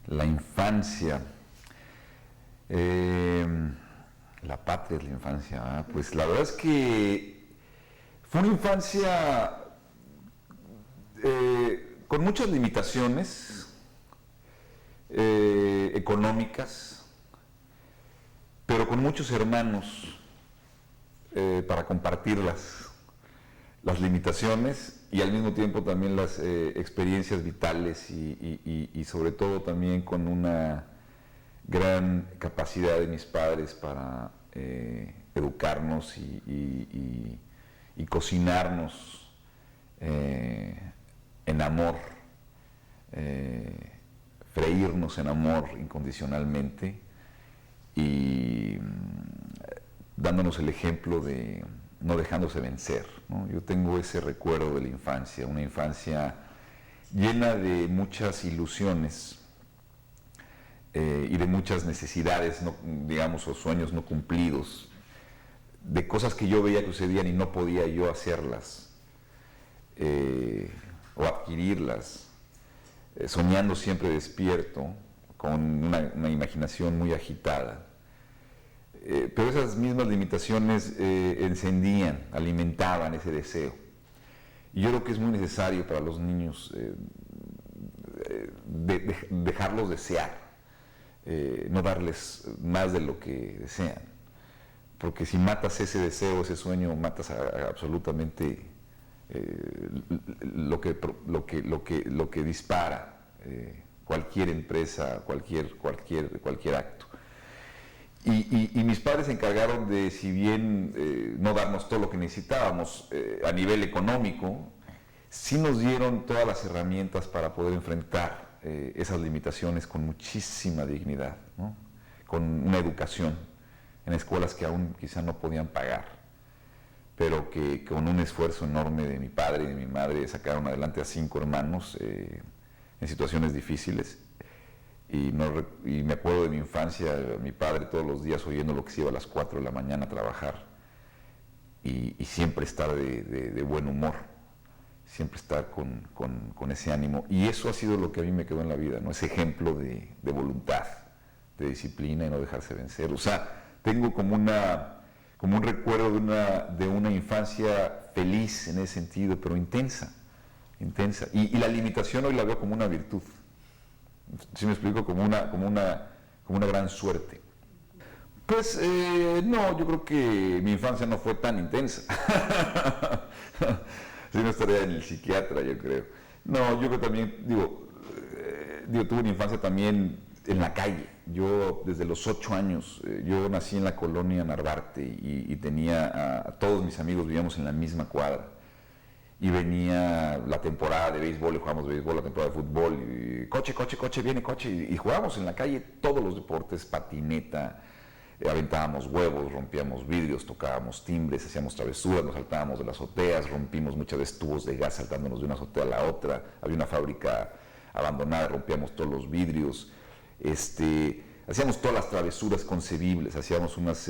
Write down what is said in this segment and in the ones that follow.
La infancia. La patria es la infancia. ¿Ah? Pues la verdad es que fue una infancia con muchas limitaciones económicas, pero con muchos hermanos para compartir las limitaciones y al mismo tiempo también las experiencias vitales y sobre todo también con una gran capacidad de mis padres para educarnos y cocinarnos en amor, freírnos en amor incondicionalmente y dándonos el ejemplo de no dejándose vencer, ¿no? Yo tengo ese recuerdo de la infancia, una infancia llena de muchas ilusiones y de muchas necesidades, no, digamos, o sueños no cumplidos, de cosas que yo veía que sucedían y no podía yo hacerlas o adquirirlas, soñando siempre despierto, con una imaginación muy agitada. Pero esas mismas limitaciones encendían, alimentaban ese deseo. Y yo creo que es muy necesario para los niños dejarlos desear, no darles más de lo que desean. Porque si matas ese deseo, ese sueño, matas absolutamente lo que dispara cualquier empresa, cualquier acto. Y mis padres se encargaron de, si bien no darnos todo lo que necesitábamos a nivel económico, sí nos dieron todas las herramientas para poder enfrentar esas limitaciones con muchísima dignidad, ¿no? Con una educación en escuelas que aún quizá no podían pagar, pero que con un esfuerzo enorme de mi padre y de mi madre sacaron adelante a 5 hermanos en situaciones difíciles. Y me acuerdo de mi infancia, mi padre todos los días oyendo lo que se iba a las 4 de la mañana a trabajar y siempre estar de buen humor, siempre estar con ese ánimo. Y eso ha sido lo que a mí me quedó en la vida, ¿no? Ese ejemplo de voluntad, de disciplina y no dejarse vencer. O sea, tengo como un recuerdo de una infancia feliz en ese sentido, pero intensa. Y la limitación hoy la veo como una virtud. ¿Sí me explico? Como una gran suerte. Pues no, yo creo que mi infancia no fue tan intensa. Si no estaría en el psiquiatra, yo creo. No, yo creo también, tuve una infancia también en la calle. Yo desde los 8 años, yo nací en la colonia Narvarte y tenía a todos mis amigos, vivíamos en la misma cuadra. Y venía la temporada de béisbol y jugábamos béisbol, la temporada de fútbol, y coche, viene coche, y jugábamos en la calle todos los deportes, patineta, aventábamos huevos, rompíamos vidrios, tocábamos timbres, hacíamos travesuras, nos saltábamos de las azoteas, rompimos muchas veces tubos de gas saltándonos de una azotea a la otra, había una fábrica abandonada, rompíamos todos los vidrios, hacíamos todas las travesuras concebibles, hacíamos unas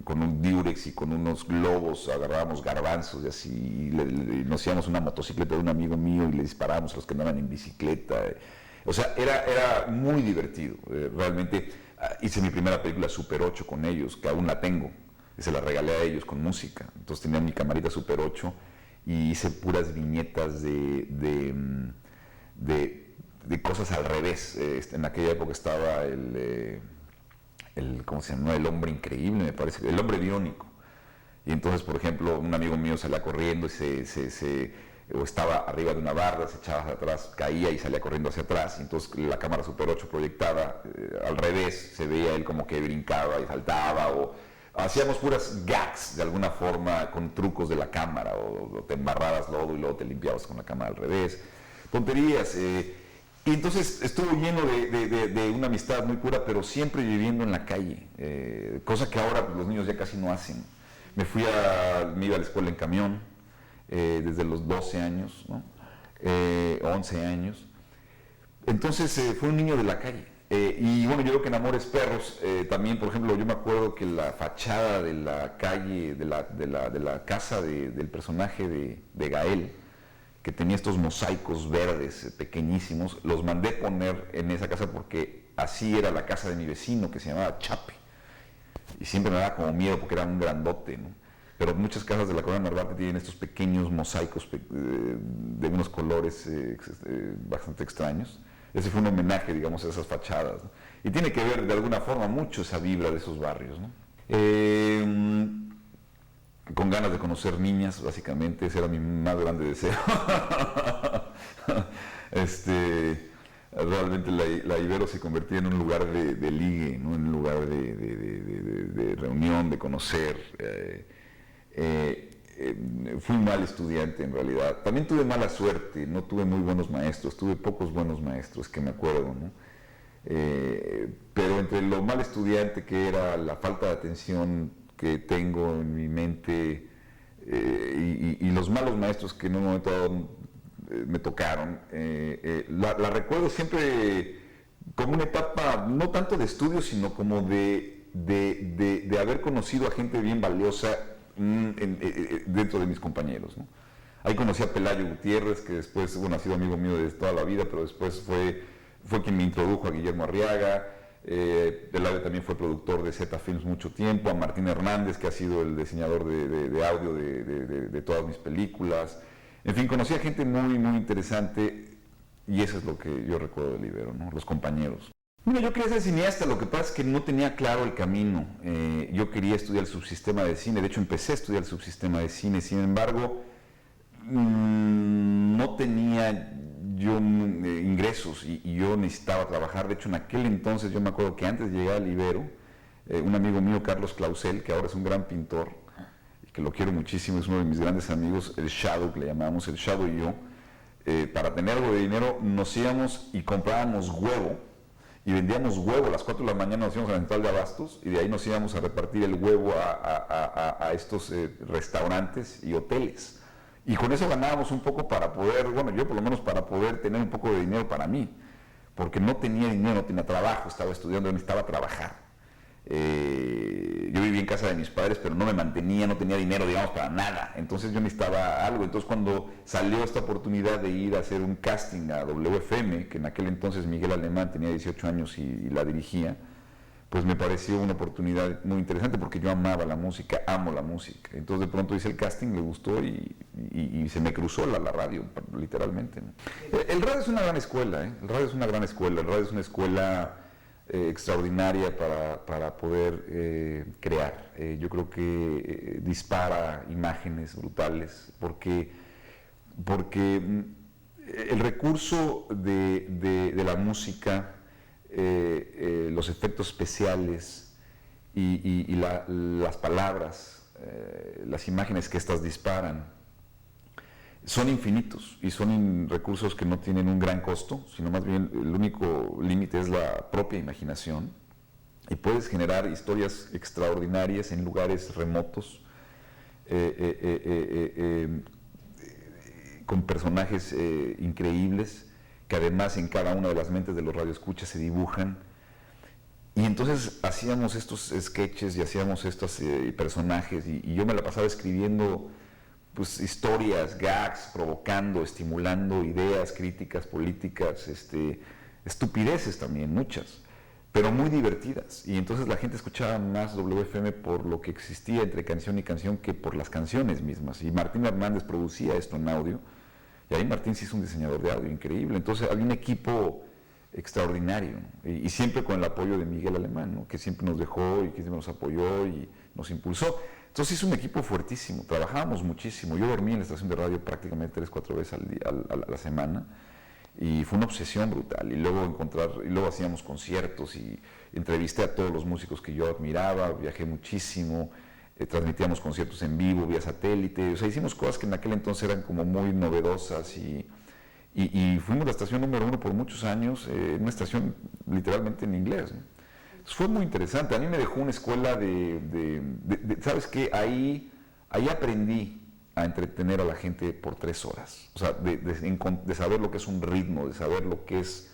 con un diurex y con unos globos, agarrábamos garbanzos y así, y nos íbamos una motocicleta de un amigo mío y le disparábamos a los que andaban en bicicleta. O sea, era muy divertido, realmente. Hice mi primera película Super 8 con ellos, que aún la tengo, y se la regalé a ellos con música. Entonces tenía mi camarita Super 8 y hice puras viñetas de cosas al revés. En aquella época estaba ¿cómo se llama? El hombre increíble, me parece, el hombre biónico. Y entonces, por ejemplo, un amigo mío salía corriendo y o estaba arriba de una barra, se echaba hacia atrás, caía y salía corriendo hacia atrás. Y entonces la cámara Super 8 proyectaba al revés, se veía él como que brincaba y saltaba. O hacíamos puras gags de alguna forma con trucos de la cámara, o te embarrabas lodo y luego te limpiabas con la cámara al revés. Tonterías. Y entonces estuvo lleno de una amistad muy pura, pero siempre viviendo en la calle, cosa que ahora los niños ya casi no hacen. Me iba a la escuela en camión desde los 12 años, ¿no? 11 años. Entonces fue un niño de la calle. Y bueno, yo creo que en Amores Perros también, por ejemplo, yo me acuerdo que la fachada de la calle, de la casa del personaje de Gael, que tenía estos mosaicos verdes pequeñísimos, los mandé poner en esa casa porque así era la casa de mi vecino, que se llamaba Chape. Y siempre me daba como miedo porque era un grandote, ¿no? Pero muchas casas de la colonia Narvarte tienen estos pequeños mosaicos de unos colores bastante extraños. Ese fue un homenaje, digamos, a esas fachadas, ¿no? Y tiene que ver de alguna forma mucho esa vibra de esos barrios, ¿no? Con ganas de conocer niñas, básicamente, ese era mi más grande deseo. Realmente la Ibero se convertía en un lugar de ligue, ¿no? En un lugar de reunión, de conocer. Fui un mal estudiante en realidad. También tuve mala suerte, no tuve muy buenos maestros, tuve pocos buenos maestros que me acuerdo, ¿no? Pero entre lo mal estudiante que era, la falta de atención que tengo en mi mente y los malos maestros que en un momento dado me tocaron, la recuerdo siempre como una etapa no tanto de estudio, sino como de haber conocido a gente bien valiosa dentro de mis compañeros, ¿no? Ahí conocí a Pelayo Gutiérrez, que después, bueno, ha sido amigo mío de toda la vida, pero después fue quien me introdujo a Guillermo Arriaga. Pelayo también fue productor de Z Films mucho tiempo, a Martín Hernández, que ha sido el diseñador de audio de todas mis películas. En fin, conocí a gente muy, muy interesante y eso es lo que yo recuerdo del Ibero, ¿no? Los compañeros. Mira, yo quería ser cineasta, lo que pasa es que no tenía claro el camino. Yo quería estudiar el subsistema de cine, de hecho empecé a estudiar el subsistema de cine, sin embargo, no tenía yo ingresos y yo necesitaba trabajar. De hecho, en aquel entonces, yo me acuerdo que antes de llegar al Ibero, un amigo mío, Carlos Clausel, que ahora es un gran pintor, y que lo quiero muchísimo, es uno de mis grandes amigos, el Shadow, que le llamamos, el Shadow y yo, para tener algo de dinero nos íbamos y comprábamos huevo, y vendíamos huevo a las 4 de la mañana, nos íbamos a la central de abastos, y de ahí nos íbamos a repartir el huevo a estos restaurantes y hoteles. Y con eso ganábamos un poco para poder, bueno, yo por lo menos para poder tener un poco de dinero para mí, porque no tenía dinero, no tenía trabajo, estaba estudiando, necesitaba trabajar. Yo vivía en casa de mis padres, pero no me mantenía, no tenía dinero, digamos, para nada. Entonces yo necesitaba algo. Entonces cuando salió esta oportunidad de ir a hacer un casting a WFM, que en aquel entonces Miguel Alemán tenía 18 años y la dirigía, pues me pareció una oportunidad muy interesante porque yo amaba la música, amo la música. Entonces de pronto hice el casting, me gustó y se me cruzó la radio, literalmente, ¿no? El radio es una gran escuela, ¿eh? El radio es una gran escuela, el radio es una escuela extraordinaria para poder crear. Yo creo que dispara imágenes brutales porque el recurso de la música, los efectos especiales y las palabras, las imágenes que estas disparan, son infinitos y son recursos que no tienen un gran costo, sino más bien el único límite es la propia imaginación y puedes generar historias extraordinarias en lugares remotos con personajes increíbles que además en cada una de las mentes de los radioescuchas se dibujan. Y entonces hacíamos estos sketches y hacíamos estos personajes y yo me la pasaba escribiendo pues historias, gags, provocando, estimulando ideas, críticas, políticas, estupideces también, muchas, pero muy divertidas. Y entonces la gente escuchaba más WFM por lo que existía entre canción y canción que por las canciones mismas. Y Martín Hernández producía esto en audio, y ahí Martín sí es un diseñador de audio increíble. Entonces había un equipo extraordinario, ¿no? Y siempre con el apoyo de Miguel Alemán, ¿no? Que siempre nos dejó y que siempre nos apoyó y nos impulsó. Entonces es un equipo fuertísimo, trabajábamos muchísimo. Yo dormía en la estación de radio prácticamente 3-4 veces a la semana y fue una obsesión brutal. Y luego hacíamos conciertos y entrevisté a todos los músicos que yo admiraba, viajé muchísimo, transmitíamos conciertos en vivo, vía satélite. O sea, hicimos cosas que en aquel entonces eran como muy novedosas y fuimos la estación número 1 por muchos años, una estación literalmente en inglés, ¿no? Fue muy interesante. A mí me dejó una escuela ¿sabes qué? Ahí aprendí a entretener a la gente por 3 horas. O sea, de saber lo que es un ritmo, de saber lo que es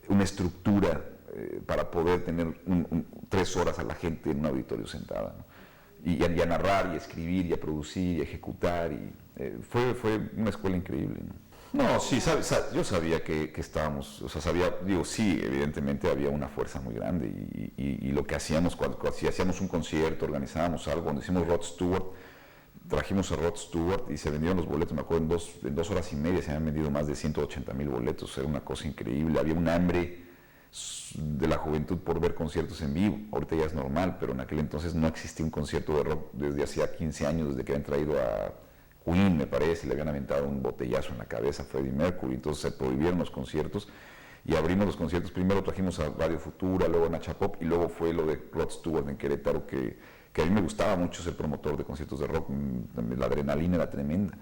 una estructura para poder tener 3 horas a la gente en un auditorio sentada, ¿no? Y a narrar, y a escribir, y a producir, y a ejecutar. Fue una escuela increíble, ¿no? No, sí, yo sabía que estábamos, o sea, sabía, digo, sí, evidentemente había una fuerza muy grande y lo que hacíamos si hacíamos un concierto, organizábamos algo, cuando hicimos Rod Stewart, trajimos a Rod Stewart y se vendieron los boletos, me acuerdo, en dos horas y media se habían vendido más de 180,000 boletos, era una cosa increíble, había un hambre de la juventud por ver conciertos en vivo, ahorita ya es normal, pero en aquel entonces no existía un concierto de rock desde hacía 15 años, desde que habían traído a Queen, me parece, le habían aventado un botellazo en la cabeza a Freddie Mercury, entonces se prohibieron los conciertos y abrimos los conciertos. Primero trajimos a Radio Futura, luego a Nacha Pop y luego fue lo de Rod Stewart en Querétaro, que a mí me gustaba mucho ser promotor de conciertos de rock, la adrenalina era tremenda.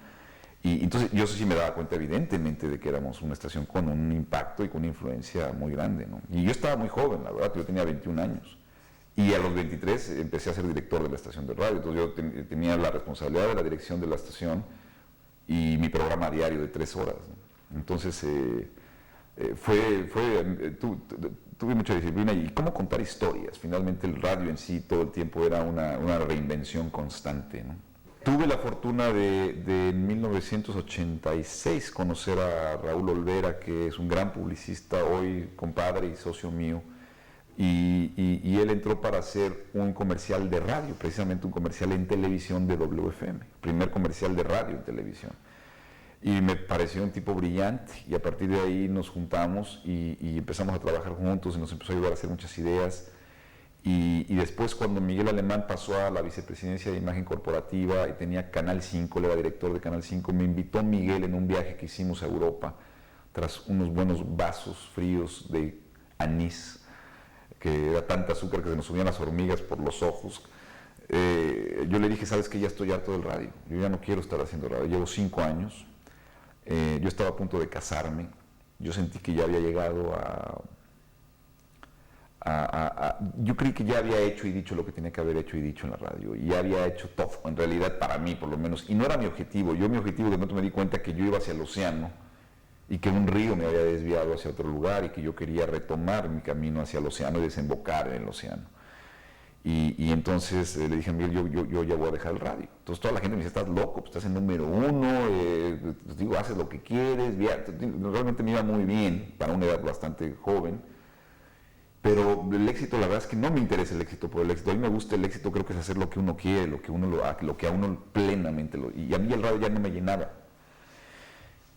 Y entonces yo sí me daba cuenta evidentemente de que éramos una estación con un impacto y con una influencia muy grande, ¿no? Y yo estaba muy joven, la verdad, yo tenía 21 años. Y a los 23 empecé a ser director de la estación de radio, entonces yo tenía la responsabilidad de la dirección de la estación y mi programa diario de 3 horas, ¿no? Entonces tuve mucha disciplina y cómo contar historias. Finalmente el radio en sí todo el tiempo era una reinvención constante, ¿no? Tuve la fortuna de en 1986 conocer a Raúl Olvera, que es un gran publicista, hoy compadre y socio mío. Y él entró para hacer un comercial de radio, precisamente un comercial en televisión de WFM, primer comercial de radio en televisión. Y me pareció un tipo brillante y a partir de ahí nos juntamos y empezamos a trabajar juntos y nos empezó a ayudar a hacer muchas ideas. Y después cuando Miguel Alemán pasó a la vicepresidencia de imagen corporativa y tenía Canal 5, él era director de Canal 5, me invitó Miguel en un viaje que hicimos a Europa tras unos buenos vasos fríos de anís, que era tanta azúcar que se nos subían las hormigas por los ojos. Yo le dije, sabes que ya estoy harto del radio, yo ya no quiero estar haciendo radio, llevo 5 años, yo estaba a punto de casarme, yo sentí que ya había llegado yo creí que ya había hecho y dicho lo que tenía que haber hecho y dicho en la radio, y ya había hecho todo, en realidad para mí por lo menos, y no era mi objetivo, mi objetivo de pronto me di cuenta que yo iba hacia el océano, y que un río me había desviado hacia otro lugar y que yo quería retomar mi camino hacia el océano y desembocar en el océano. Y entonces le dije a Miguel, yo ya voy a dejar el radio. Entonces toda la gente me dice, estás loco, pues estás en número 1, pues digo, haces lo que quieres, realmente me iba muy bien para una edad bastante joven, pero el éxito, la verdad es que no me interesa el éxito por el éxito, a mí me gusta el éxito, creo que es hacer lo que uno quiere, lo que a uno plenamente, y a mí el radio ya no me llenaba.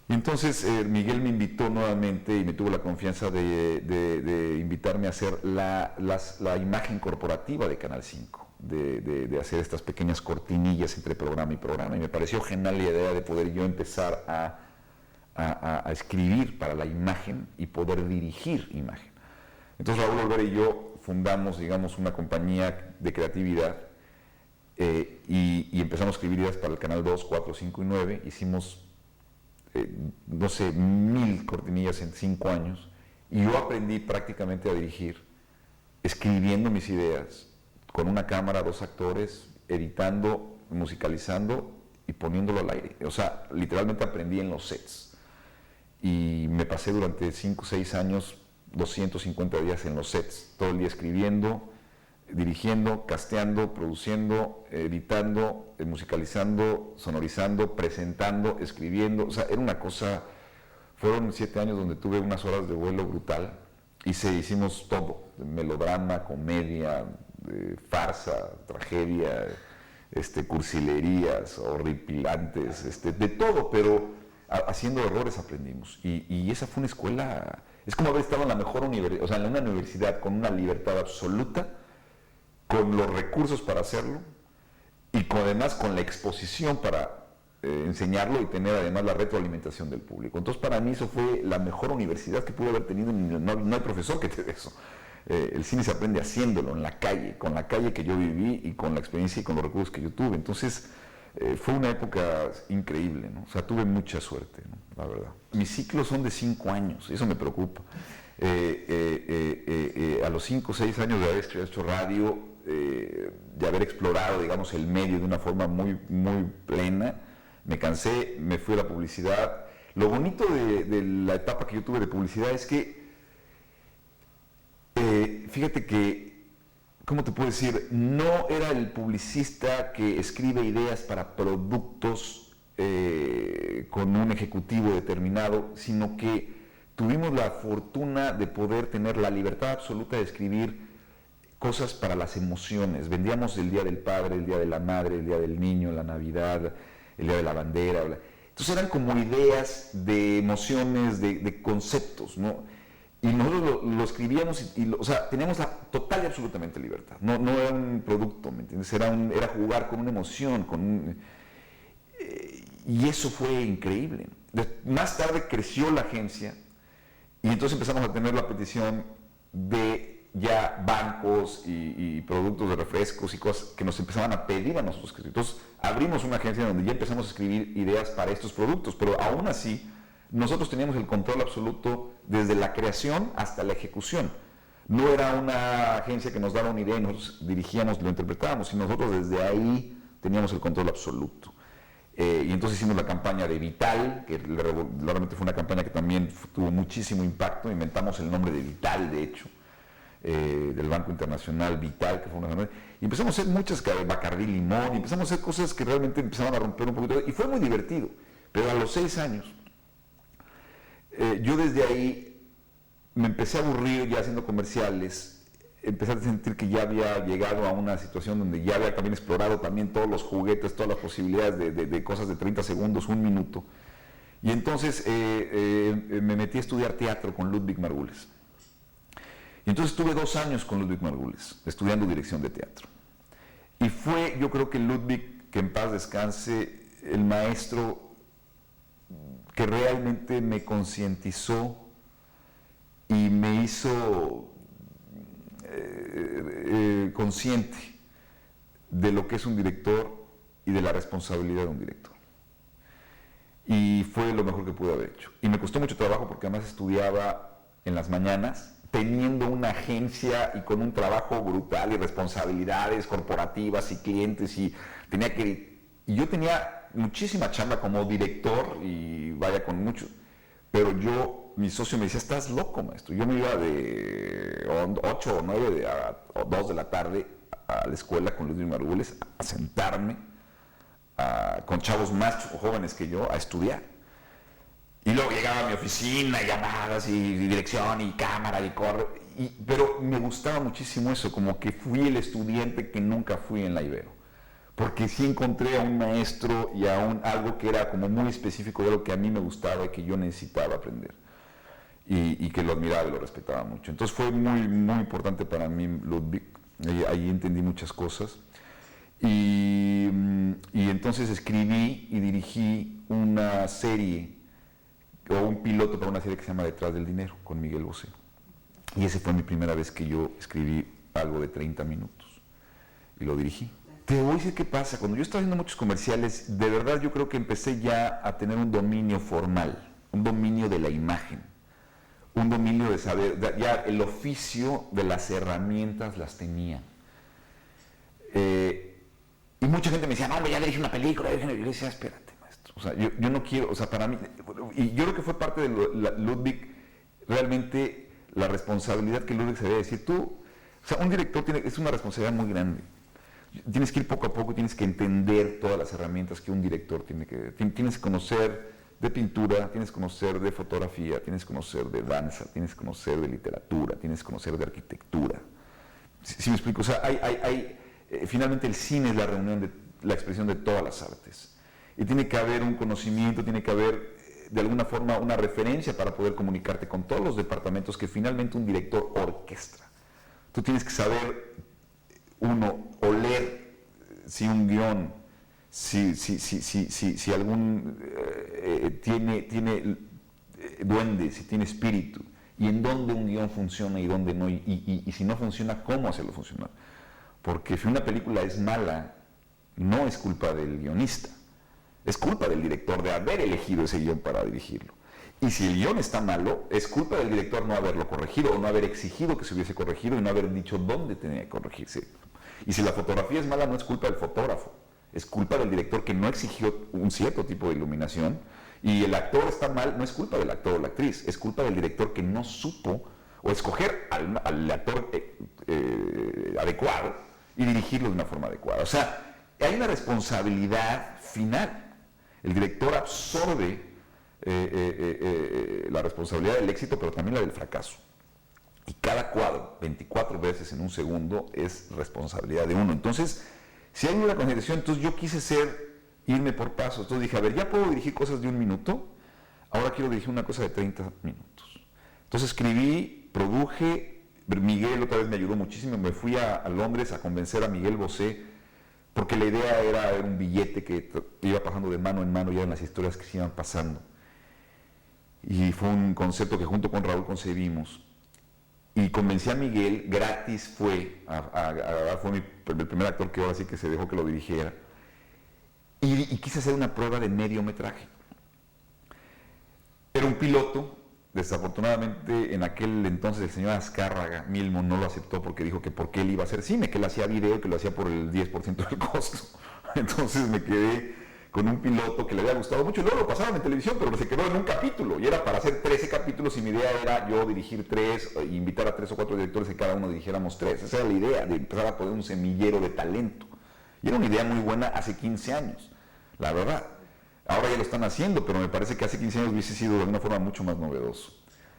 Y entonces Miguel me invitó nuevamente y me tuvo la confianza de invitarme a hacer la imagen corporativa de Canal 5, de hacer estas pequeñas cortinillas entre programa y programa. Y me pareció genial la idea de poder yo empezar a escribir para la imagen y poder dirigir imagen. Entonces Raúl Olvera y yo fundamos, digamos, una compañía de creatividad y empezamos a escribir ideas para el Canal 2, 4, 5 y 9. Hicimos no sé, 1000 cortinillas en 5 años, y yo aprendí prácticamente a dirigir, escribiendo mis ideas, con una cámara, 2 actores, editando, musicalizando y poniéndolo al aire. O sea, literalmente aprendí en los sets. Y me pasé durante 5 o 6 años, 250 días en los sets, todo el día escribiendo, dirigiendo, casteando, produciendo, editando, musicalizando, sonorizando, presentando, escribiendo. O sea, era una cosa, fueron 7 años donde tuve unas horas de vuelo brutal. Hicimos todo, melodrama, comedia, farsa, tragedia, cursilerías, horripilantes, de todo, pero haciendo errores aprendimos. Y esa fue una escuela, es como haber estado en la mejor universidad, o sea, en una universidad con una libertad absoluta, con los recursos para hacerlo y además con la exposición para enseñarlo y tener además la retroalimentación del público. Entonces para mí eso fue la mejor universidad que pude haber tenido, no hay profesor que te dé eso. El cine se aprende haciéndolo, en la calle, con la calle que yo viví y con la experiencia y con los recursos que yo tuve. Entonces fue una época increíble, ¿no? O sea, tuve mucha suerte, ¿no? La verdad. Mis ciclos son de 5 años, eso me preocupa. A los 5 o 6 años de haber hecho radio, de haber explorado, digamos, el medio de una forma muy, muy plena, me cansé, me fui a la publicidad. Lo bonito de la etapa que yo tuve de publicidad es que, fíjate que, ¿cómo te puedo decir? No era el publicista que escribe ideas para productos con un ejecutivo determinado, sino que tuvimos la fortuna de poder tener la libertad absoluta de escribir cosas para las emociones. Vendíamos el Día del Padre, el Día de la Madre, el Día del Niño, la Navidad, el Día de la Bandera. Entonces eran como ideas de emociones, de conceptos, ¿no? Y nosotros lo escribíamos, o sea, teníamos la total y absolutamente libertad. No era un producto, ¿me entiendes? Era jugar con una emoción, y eso fue increíble. Más tarde creció la agencia y entonces empezamos a tener la petición de ya bancos y productos de refrescos y cosas que nos empezaban a pedir a nosotros. Entonces abrimos una agencia donde ya empezamos a escribir ideas para estos productos, pero aún así nosotros teníamos el control absoluto desde la creación hasta la ejecución. No era una agencia que nos daba una idea y nosotros dirigíamos, lo interpretábamos, sino nosotros desde ahí teníamos el control absoluto. Y entonces hicimos la campaña de Vital, que realmente fue una campaña que también tuvo muchísimo impacto. Inventamos el nombre de Vital, de hecho, del Banco Internacional Vital, que fue una campaña. Y empezamos a hacer muchas, Bacardí Limón, y empezamos a hacer cosas que realmente empezaban a romper un poquito. Y fue muy divertido. Pero a los 6 años, yo desde ahí me empecé a aburrir ya haciendo comerciales. Empecé a sentir que ya había llegado a una situación donde ya había también explorado también todos los juguetes, todas las posibilidades de cosas de 30 segundos, 1 minuto. Y entonces me metí a estudiar teatro con Ludwig Margules. Y entonces estuve 2 años con Ludwig Margules, estudiando dirección de teatro. Y fue, yo creo que Ludwig, que en paz descanse, el maestro que realmente me concientizó y me hizo consciente de lo que es un director y de la responsabilidad de un director. Y fue lo mejor que pude haber hecho. Y me costó mucho trabajo porque además estudiaba en las mañanas, teniendo una agencia y con un trabajo brutal y responsabilidades corporativas y clientes, y yo tenía muchísima chamba como director y vaya con mucho, pero mi socio me decía, estás loco, maestro. Yo me iba de 8 o 9 a 2 de la tarde a la escuela con Ludwig Margules a sentarme con chavos más jóvenes que yo a estudiar. Y luego llegaba a mi oficina, y llamadas, y dirección, y cámara, y corre. Pero me gustaba muchísimo eso, como que fui el estudiante que nunca fui en la Ibero. Porque sí encontré a un maestro y a algo que era como muy específico de lo que a mí me gustaba y que yo necesitaba aprender. Y que lo admiraba y lo respetaba mucho. Entonces fue muy, muy importante para mí Ludwig. Ahí entendí muchas cosas. Y entonces escribí y dirigí una serie, o un piloto para una serie que se llama Detrás del Dinero, con Miguel Bosé. Y esa fue mi primera vez que yo escribí algo de 30 minutos. Y lo dirigí. Te voy a decir qué pasa. Cuando yo estaba haciendo muchos comerciales, de verdad yo creo que empecé ya a tener un dominio formal, un dominio de la imagen, un dominio de saber, ya el oficio de las herramientas las tenía. Y mucha gente me decía, no, ya le dije una película, y yo le decía, espérate, maestro. O sea, yo no quiero, o sea, para mí, y yo creo que fue parte de Ludwig, realmente la responsabilidad que Ludwig se debe decir. O sea, un director es una responsabilidad muy grande. Tienes que ir poco a poco, tienes que entender todas las herramientas que un director tiene que... Tienes que conocer de pintura, tienes que conocer de fotografía, tienes que conocer de danza, tienes que conocer de literatura, tienes que conocer de arquitectura. ¿Sí me explico? O sea, finalmente el cine es la reunión la expresión de todas las artes. Y tiene que haber un conocimiento, tiene que haber de alguna forma una referencia para poder comunicarte con todos los departamentos que finalmente un director orquestra. Tú tienes que saber, oler si un guión, si algún tiene duende, si tiene espíritu, y en dónde un guión funciona y dónde no, y si no funciona, cómo hacerlo funcionar. Porque si una película es mala, no es culpa del guionista, es culpa del director de haber elegido ese guión para dirigirlo. Y si el guión está malo, es culpa del director no haberlo corregido, o no haber exigido que se hubiese corregido y no haber dicho dónde tenía que corregirse. Y si la fotografía es mala, no es culpa del fotógrafo, es culpa del director que no exigió un cierto tipo de iluminación. Y el actor está mal, no es culpa del actor o la actriz, es culpa del director que no supo o escoger al actor adecuado y dirigirlo de una forma adecuada. O sea, hay una responsabilidad final. El director absorbe la responsabilidad del éxito, pero también la del fracaso. Y cada cuadro, 24 veces en un segundo, es responsabilidad de uno. Entonces, si hay una consideración, entonces yo quise irme por pasos. Entonces dije, a ver, ya puedo dirigir cosas de 1 minuto, ahora quiero dirigir una cosa de 30 minutos. Entonces escribí, produje, Miguel otra vez me ayudó muchísimo, me fui a Londres a convencer a Miguel Bosé, porque la idea era un billete que iba pasando de mano en mano ya en las historias que se iban pasando. Y fue un concepto que junto con Raúl concebimos. Y convencí a Miguel, gratis fue el primer actor que ahora sí que se dejó que lo dirigiera. Y quise hacer una prueba de mediometraje. Era un piloto, desafortunadamente en aquel entonces el señor Azcárraga Milmo no lo aceptó porque dijo que por qué él iba a hacer cine, que él hacía video, que lo hacía por el 10% del costo. Entonces me quedé con un piloto que le había gustado mucho y luego lo pasaban en televisión, pero se quedó en un capítulo y era para hacer 13 capítulos y mi idea era yo dirigir 3 e invitar a 3 o 4 directores y cada uno dirigiéramos 3. Esa era la idea, de empezar a poner un semillero de talento. Y era una idea muy buena hace 15 años, la verdad. Ahora ya lo están haciendo, pero me parece que hace 15 años hubiese sido de alguna forma mucho más novedoso.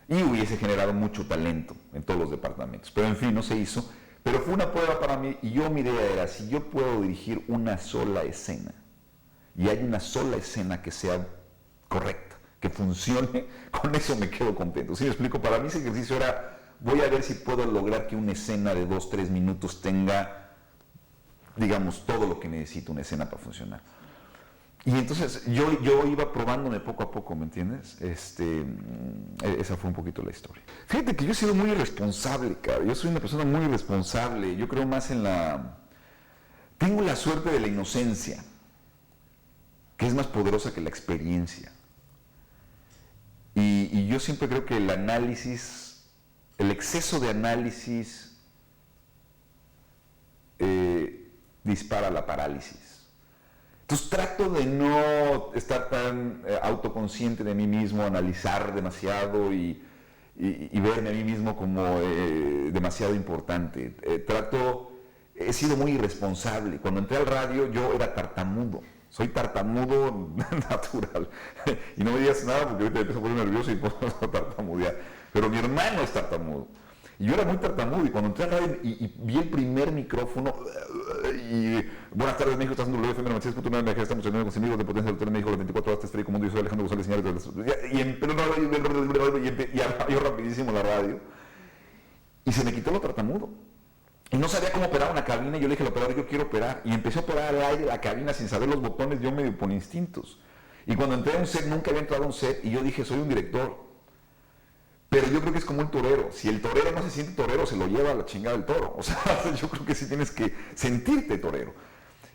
Y hubiese generado mucho talento en todos los departamentos. Pero en fin, no se hizo. Pero fue una prueba para mí y mi idea era, si yo puedo dirigir una sola escena, y hay una sola escena que sea correcta, que funcione, con eso me quedo contento. ¿Sí me explico? Para mí ese ejercicio era, voy a ver si puedo lograr que una escena de 2-3 minutos tenga, digamos, todo lo que necesita una escena para funcionar. Y entonces yo iba probándome poco a poco, ¿me entiendes? Esa fue un poquito la historia. Fíjate que yo he sido muy irresponsable, cara. Yo soy una persona muy irresponsable. Yo creo más tengo la suerte de la inocencia, que es más poderosa que la experiencia. Y yo siempre creo que el análisis, el exceso de análisis dispara la parálisis. Entonces trato de no estar tan autoconsciente de mí mismo, analizar demasiado y verme a mí mismo como demasiado importante. He sido muy irresponsable. Cuando entré al radio yo era tartamudo. Soy tartamudo natural. Y no me digas nada porque ahorita me empiezo a poner nervioso y puedo tartamudear. Pero mi hermano es tartamudo. Y yo era muy tartamudo y cuando entré a la radio y vi el primer micrófono y buenas tardes México, estás en WFM 96.9 MHz, estamos en con amigos de Potencia Doctor México, las 24 horas te estoy como yo soy Alejandro González, señores. Y hablaba yo rapidísimo la radio y se me quitó lo tartamudo. Y no sabía cómo operar una cabina y yo le dije al operador, yo quiero operar. Y empecé a operar al aire la cabina sin saber los botones, yo medio por instintos. Y cuando entré a un set, nunca había entrado a un set y yo dije, soy un director. Pero yo creo que es como un torero. Si el torero no se siente torero, se lo lleva a la chingada del toro. O sea, yo creo que sí tienes que sentirte torero.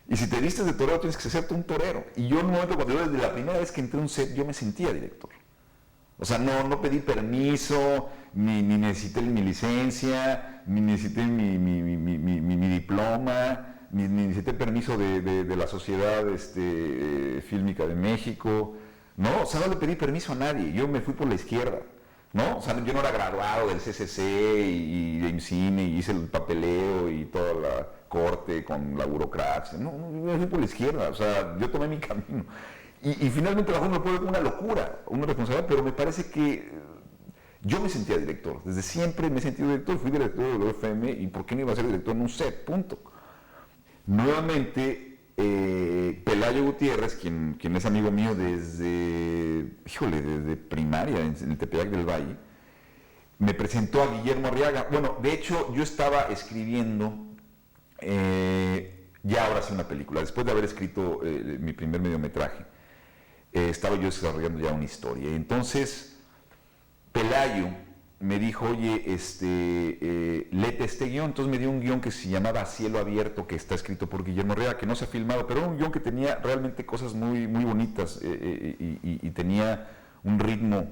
Y si te vistes de torero, tienes que serte un torero. Y yo en un momento, cuando yo desde la primera vez que entré a un set, yo me sentía director. O sea, no pedí permiso, ni necesité mi licencia, ni necesité mi diploma, ni necesité permiso de la Sociedad Fílmica de México. No, o sea, no le pedí permiso a nadie. Yo me fui por la izquierda. ¿No? O sea, yo no era graduado del CCC y de IMCINE y hice el papeleo y toda la corte con la burocracia. No, yo fui por la izquierda, o sea, yo tomé mi camino. Y finalmente la me fue una locura, una responsabilidad, pero me parece que yo me sentía director. Desde siempre me he sentido director, fui director de la UFM y ¿por qué no iba a ser director en un set? Punto. Nuevamente, Pelayo Gutiérrez, quien es amigo mío desde primaria en el Tepeyac del Valle, me presentó a Guillermo Arriaga. Bueno, de hecho, yo estaba escribiendo ya ahora sí una película, después de haber escrito mi primer mediometraje, estaba yo desarrollando ya una historia. Entonces, Pelayo me dijo, oye, léete este guión. Entonces me dio un guión que se llamaba Cielo Abierto, que está escrito por Guillermo Arriaga, que no se ha filmado, pero era un guión que tenía realmente cosas muy, muy bonitas y tenía un ritmo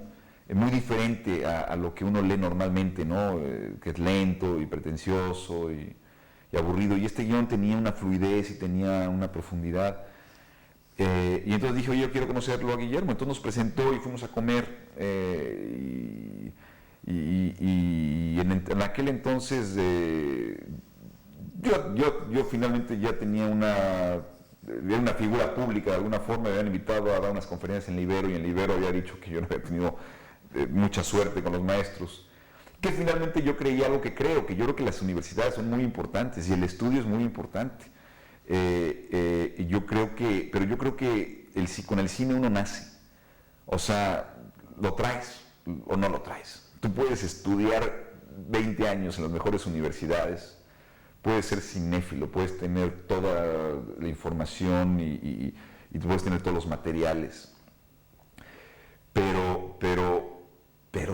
muy diferente a lo que uno lee normalmente, ¿no? Que es lento y pretencioso y aburrido. Y este guión tenía una fluidez y tenía una profundidad. Y entonces dije, oye, yo quiero conocerlo a Guillermo. Entonces nos presentó y fuimos a comer. Y en aquel entonces yo finalmente ya tenía era una figura pública, de alguna forma me habían invitado a dar unas conferencias en la Ibero, y en la Ibero había dicho que yo no había tenido mucha suerte con los maestros, que finalmente yo creía algo que yo creo que las universidades son muy importantes y el estudio es muy importante. Yo creo que con el cine uno nace, o sea, lo traes o no lo traes. Tú puedes estudiar 20 años en las mejores universidades, puedes ser cinéfilo, puedes tener toda la información y puedes tener todos los materiales, pero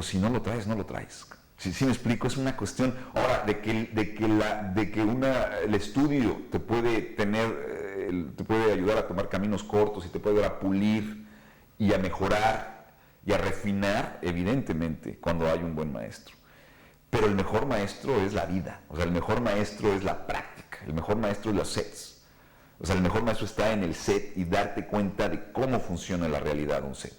si no lo traes, no lo traes. Si me explico, es una cuestión ahora de que el estudio te puede ayudar a tomar caminos cortos y te puede ayudar a pulir y a mejorar y a refinar, evidentemente, cuando hay un buen maestro. Pero el mejor maestro es la vida, o sea, el mejor maestro es la práctica, el mejor maestro es los sets. O sea, el mejor maestro está en el set y darte cuenta de cómo funciona la realidad de un set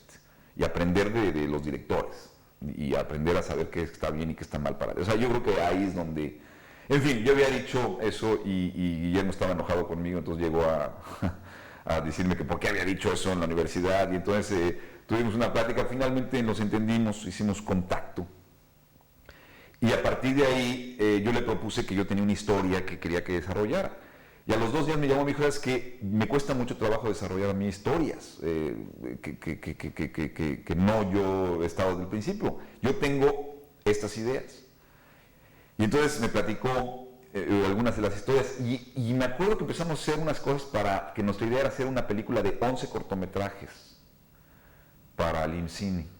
y aprender de los directores y aprender a saber qué está bien y qué está mal para él. O sea, yo creo que ahí es donde... En fin, yo había dicho eso y Guillermo estaba enojado conmigo, entonces llegó a decirme que por qué había dicho eso en la universidad, y entonces tuvimos una plática, finalmente nos entendimos, hicimos contacto. Y a partir de ahí yo le propuse que yo tenía una historia que quería que desarrollara. Y a los 2 días me llamó y me dijo, es que me cuesta mucho trabajo desarrollar a mí historias, que no yo he estado desde el principio. Yo tengo estas ideas. Y entonces me platicó algunas de las historias y me acuerdo que empezamos a hacer unas cosas para que nuestra idea era hacer una película de 11 cortometrajes para el IMCINE.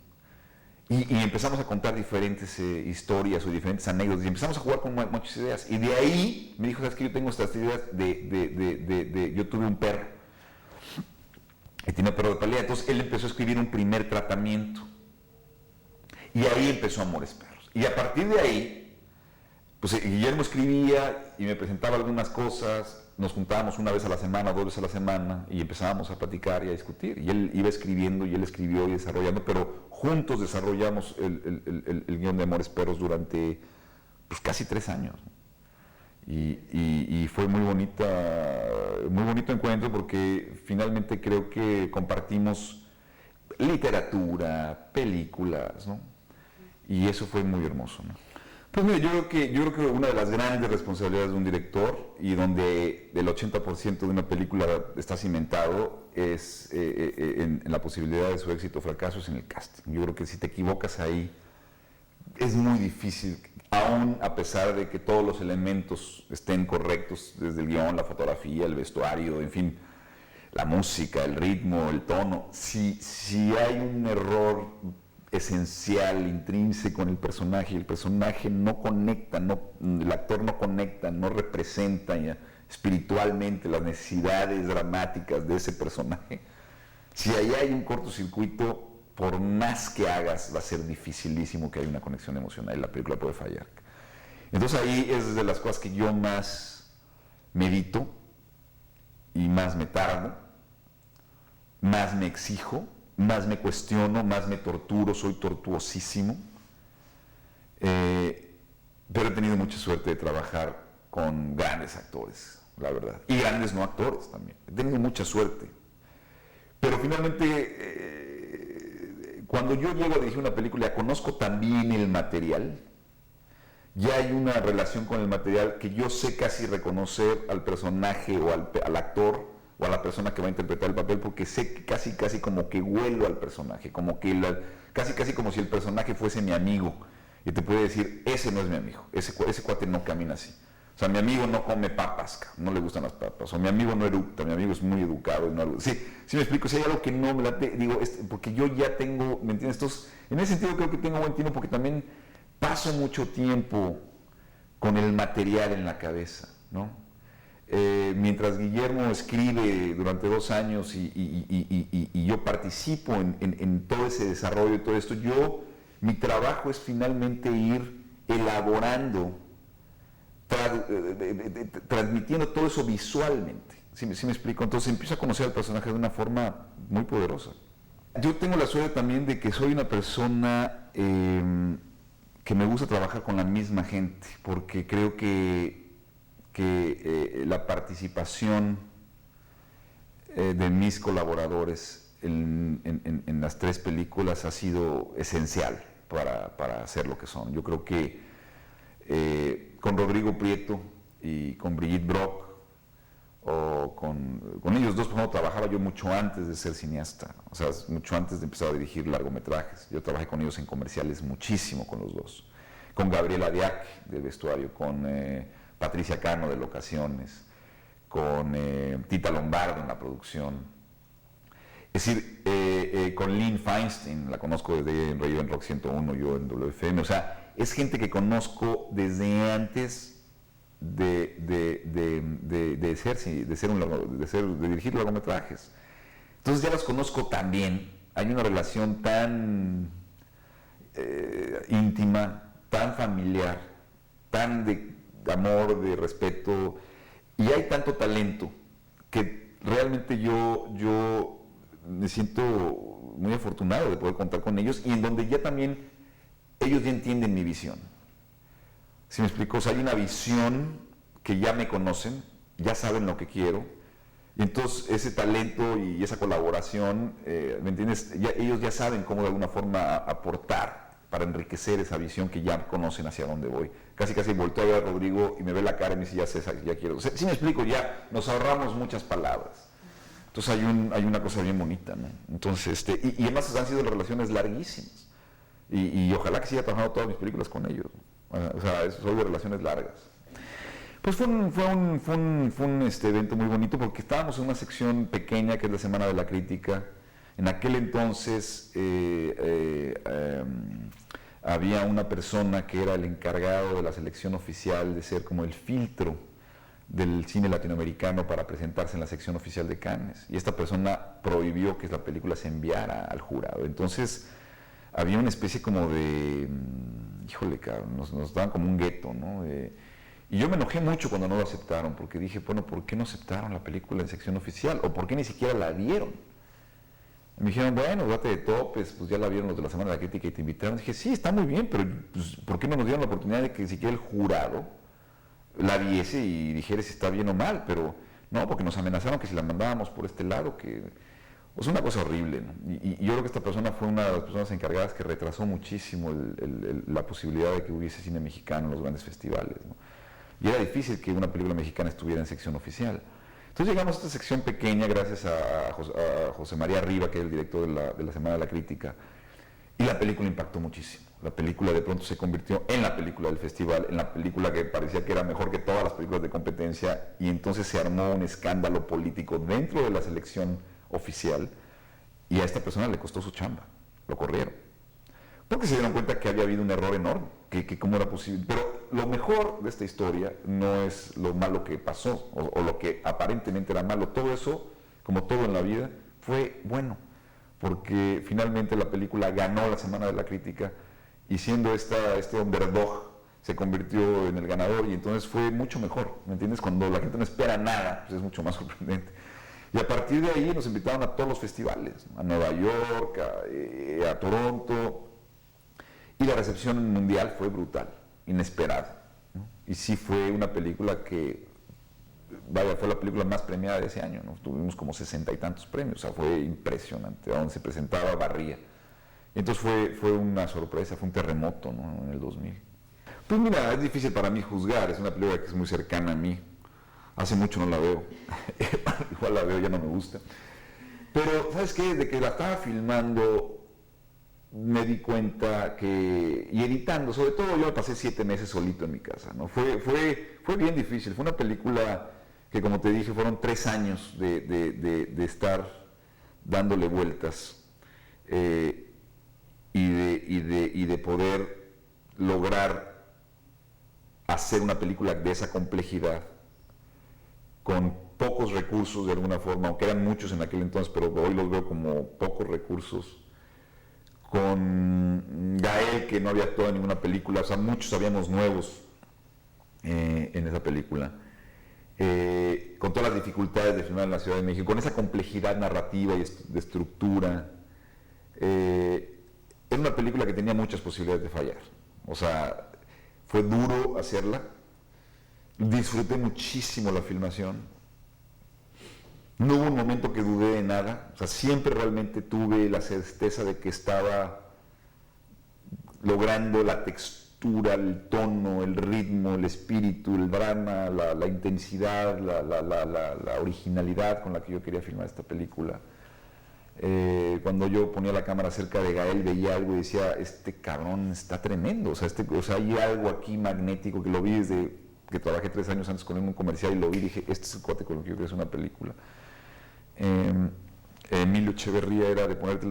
Y empezamos a contar diferentes historias o diferentes anécdotas y empezamos a jugar con muchas ideas. Y de ahí me dijo, ¿sabes qué? Yo tengo estas ideas yo tuve un perro que tiene un perro de pelea. Entonces él empezó a escribir un primer tratamiento. Y ahí empezó Amores Perros. Y a partir de ahí, pues Guillermo escribía y me presentaba algunas cosas. Nos juntábamos una vez a la semana, 2 veces a la semana y empezábamos a platicar y a discutir. Y él iba escribiendo y él escribió y desarrollando, pero juntos desarrollamos el guión de Amores Perros durante pues, casi 3 años. Y fue muy bonito encuentro porque finalmente creo que compartimos literatura, películas, ¿no? Y eso fue muy hermoso, ¿no? Pues mira, yo creo que una de las grandes responsabilidades de un director y donde el 80% de una película está cimentado es en la posibilidad de su éxito o fracaso, es en el casting. Yo creo que si te equivocas ahí es muy difícil, aún a pesar de que todos los elementos estén correctos, desde el guión, la fotografía, el vestuario, en fin, la música, el ritmo, el tono, si hay un error esencial, intrínseco en el personaje no conecta, el actor no conecta, no representa espiritualmente las necesidades dramáticas de ese personaje, si ahí hay un cortocircuito, por más que hagas, va a ser dificilísimo que haya una conexión emocional y la película puede fallar. Entonces ahí es de las cosas que yo más medito y más me tardo, más me exijo, más me cuestiono, más me torturo, soy tortuosísimo, pero he tenido mucha suerte de trabajar con grandes actores, la verdad, y grandes no actores también, he tenido mucha suerte, pero finalmente cuando yo llego a dirigir una película, conozco también el material, ya hay una relación con el material que yo sé casi reconocer al personaje o al actor, o a la persona que va a interpretar el papel, porque sé que casi como que huelo al personaje, como que casi como si el personaje fuese mi amigo, y te puede decir, ese no es mi amigo, ese cuate no camina así. O sea, mi amigo no come papas, no le gustan las papas, o mi amigo no eructa, mi amigo es muy educado. Sí me explico, si hay algo que no me late, digo, porque yo ya tengo, ¿me entiendes? Entonces, en ese sentido creo que tengo buen tiempo, porque también paso mucho tiempo con el material en la cabeza, ¿no? Mientras Guillermo escribe durante 2 años y yo participo en todo ese desarrollo y todo esto, mi trabajo es finalmente ir elaborando, transmitiendo todo eso visualmente. ¿Sí me explico? Entonces empiezo a conocer al personaje de una forma muy poderosa. Yo tengo la suerte también de que soy una persona que me gusta trabajar con la misma gente, porque creo que la participación de mis colaboradores en las 3 películas ha sido esencial para hacer lo que son. Yo creo que con Rodrigo Prieto y con Brigitte Brock, o con ellos dos, pues, trabajaba yo mucho antes de ser cineasta, o sea, mucho antes de empezar a dirigir largometrajes. Yo trabajé con ellos en comerciales muchísimo, con los dos. Con Gabriela Diac del vestuario, con Patricia Cano de locaciones, con Tita Lombardo en la producción. Es decir, con Lynn Feinstein, la conozco desde en Radio en Rock 101, yo en WFM. O sea, es gente que conozco desde antes de dirigir largometrajes. Entonces ya los conozco tan bien, hay una relación tan íntima, tan familiar, tan de amor, de respeto, y hay tanto talento que realmente yo me siento muy afortunado de poder contar con ellos, y en donde ya también ellos ya entienden mi visión. ¿Sí me explico? O sea, hay una visión que ya me conocen, ya saben lo que quiero, y entonces ese talento y esa colaboración, ¿me entiendes? Ellos ya saben cómo de alguna forma aportar para enriquecer esa visión que ya conocen hacia dónde voy. Casi volteo a ver a Rodrigo y me ve la cara y me dice, ya sé, ya quiero. ¿Sí me explico? Ya nos ahorramos muchas palabras. Entonces hay una cosa bien bonita, ¿no? Entonces, y además han sido relaciones larguísimas, y ojalá que siga trabajando todas mis películas con ellos, ¿no? O sea, soy de relaciones largas. Pues fue un evento muy bonito, porque estábamos en una sección pequeña que es la Semana de la Crítica. En aquel entonces había una persona que era el encargado de la selección oficial, de ser como el filtro del cine latinoamericano para presentarse en la sección oficial de Cannes, y esta persona prohibió que la película se enviara al jurado. Entonces había una especie como de, híjole, cabrón, nos daban como un gueto, ¿no? Y yo me enojé mucho cuando no lo aceptaron, porque dije, bueno, ¿por qué no aceptaron la película en sección oficial? ¿O por qué ni siquiera la dieron? Y me dijeron, bueno, date de topes, pues ya la vieron los de la Semana de la Crítica y te invitaron. Y dije, sí, está muy bien, pero pues, ¿por qué no nos dieron la oportunidad de que ni siquiera el jurado la viese y dijera si está bien o mal? Pero no, porque nos amenazaron que si la mandábamos por este lado, que... O sea, una cosa horrible, ¿no? Y yo creo que esta persona fue una de las personas encargadas que retrasó muchísimo la posibilidad de que hubiese cine mexicano en los grandes festivales, ¿no? Y era difícil que una película mexicana estuviera en sección oficial. Entonces llegamos a esta sección pequeña gracias a José María Riva, que es el director de la Semana de la Crítica, y la película impactó muchísimo. La película de pronto se convirtió en la película del festival, en la película que parecía que era mejor que todas las películas de competencia, y entonces se armó un escándalo político dentro de la selección oficial, y a esta persona le costó su chamba, lo corrieron, porque se dieron cuenta que había habido un error enorme, que cómo era posible. Pero lo mejor de esta historia no es lo malo que pasó, o lo que aparentemente era malo. Todo eso, como todo en la vida, fue bueno, porque finalmente la película ganó la Semana de la Crítica, y siendo este underdog, se convirtió en el ganador, y entonces fue mucho mejor, ¿me entiendes? Cuando la gente no espera nada, pues es mucho más sorprendente. Y a partir de ahí nos invitaron a todos los festivales, ¿no? A Nueva York, a Toronto, y la recepción mundial fue brutal, inesperada, ¿no? Y sí fue una película que, vaya, fue la película más premiada de ese año, ¿no? Tuvimos como 60 y tantos premios, o sea, fue impresionante. A donde se presentaba barría. Entonces fue una sorpresa, fue un terremoto, ¿no? En el 2000. Pues mira, es difícil para mí juzgar, es una película que es muy cercana a mí. Hace mucho no la veo, igual la veo, ya no me gusta. Pero, ¿sabes qué? De que la estaba filmando, me di cuenta que, y editando, sobre todo yo me pasé 7 meses solito en mi casa, ¿no? Fue bien difícil, fue una película que, como te dije, fueron 3 años de estar dándole vueltas, y de poder lograr hacer una película de esa complejidad, con pocos recursos de alguna forma, aunque eran muchos en aquel entonces, pero hoy los veo como pocos recursos, con Gael, que no había actuado en ninguna película, o sea, muchos habíamos nuevos en esa película, con todas las dificultades de filmar en la Ciudad de México, con esa complejidad narrativa y de estructura. Era una película que tenía muchas posibilidades de fallar, o sea, fue duro hacerla. Disfruté muchísimo la filmación, No hubo un momento que dudé de nada, o sea, siempre realmente tuve la certeza de que estaba logrando la textura, el tono, el ritmo, el espíritu, el drama, la intensidad, la originalidad con la que yo quería filmar esta película. Cuando yo ponía la cámara cerca de Gael veía algo y decía, este cabrón está tremendo, o sea, hay algo aquí magnético que lo vi desde que trabajé 3 años antes con él en un comercial y lo vi y dije, este es el cuate con el que yo quiero hacer una película. Emilio Echeverría era de ponerte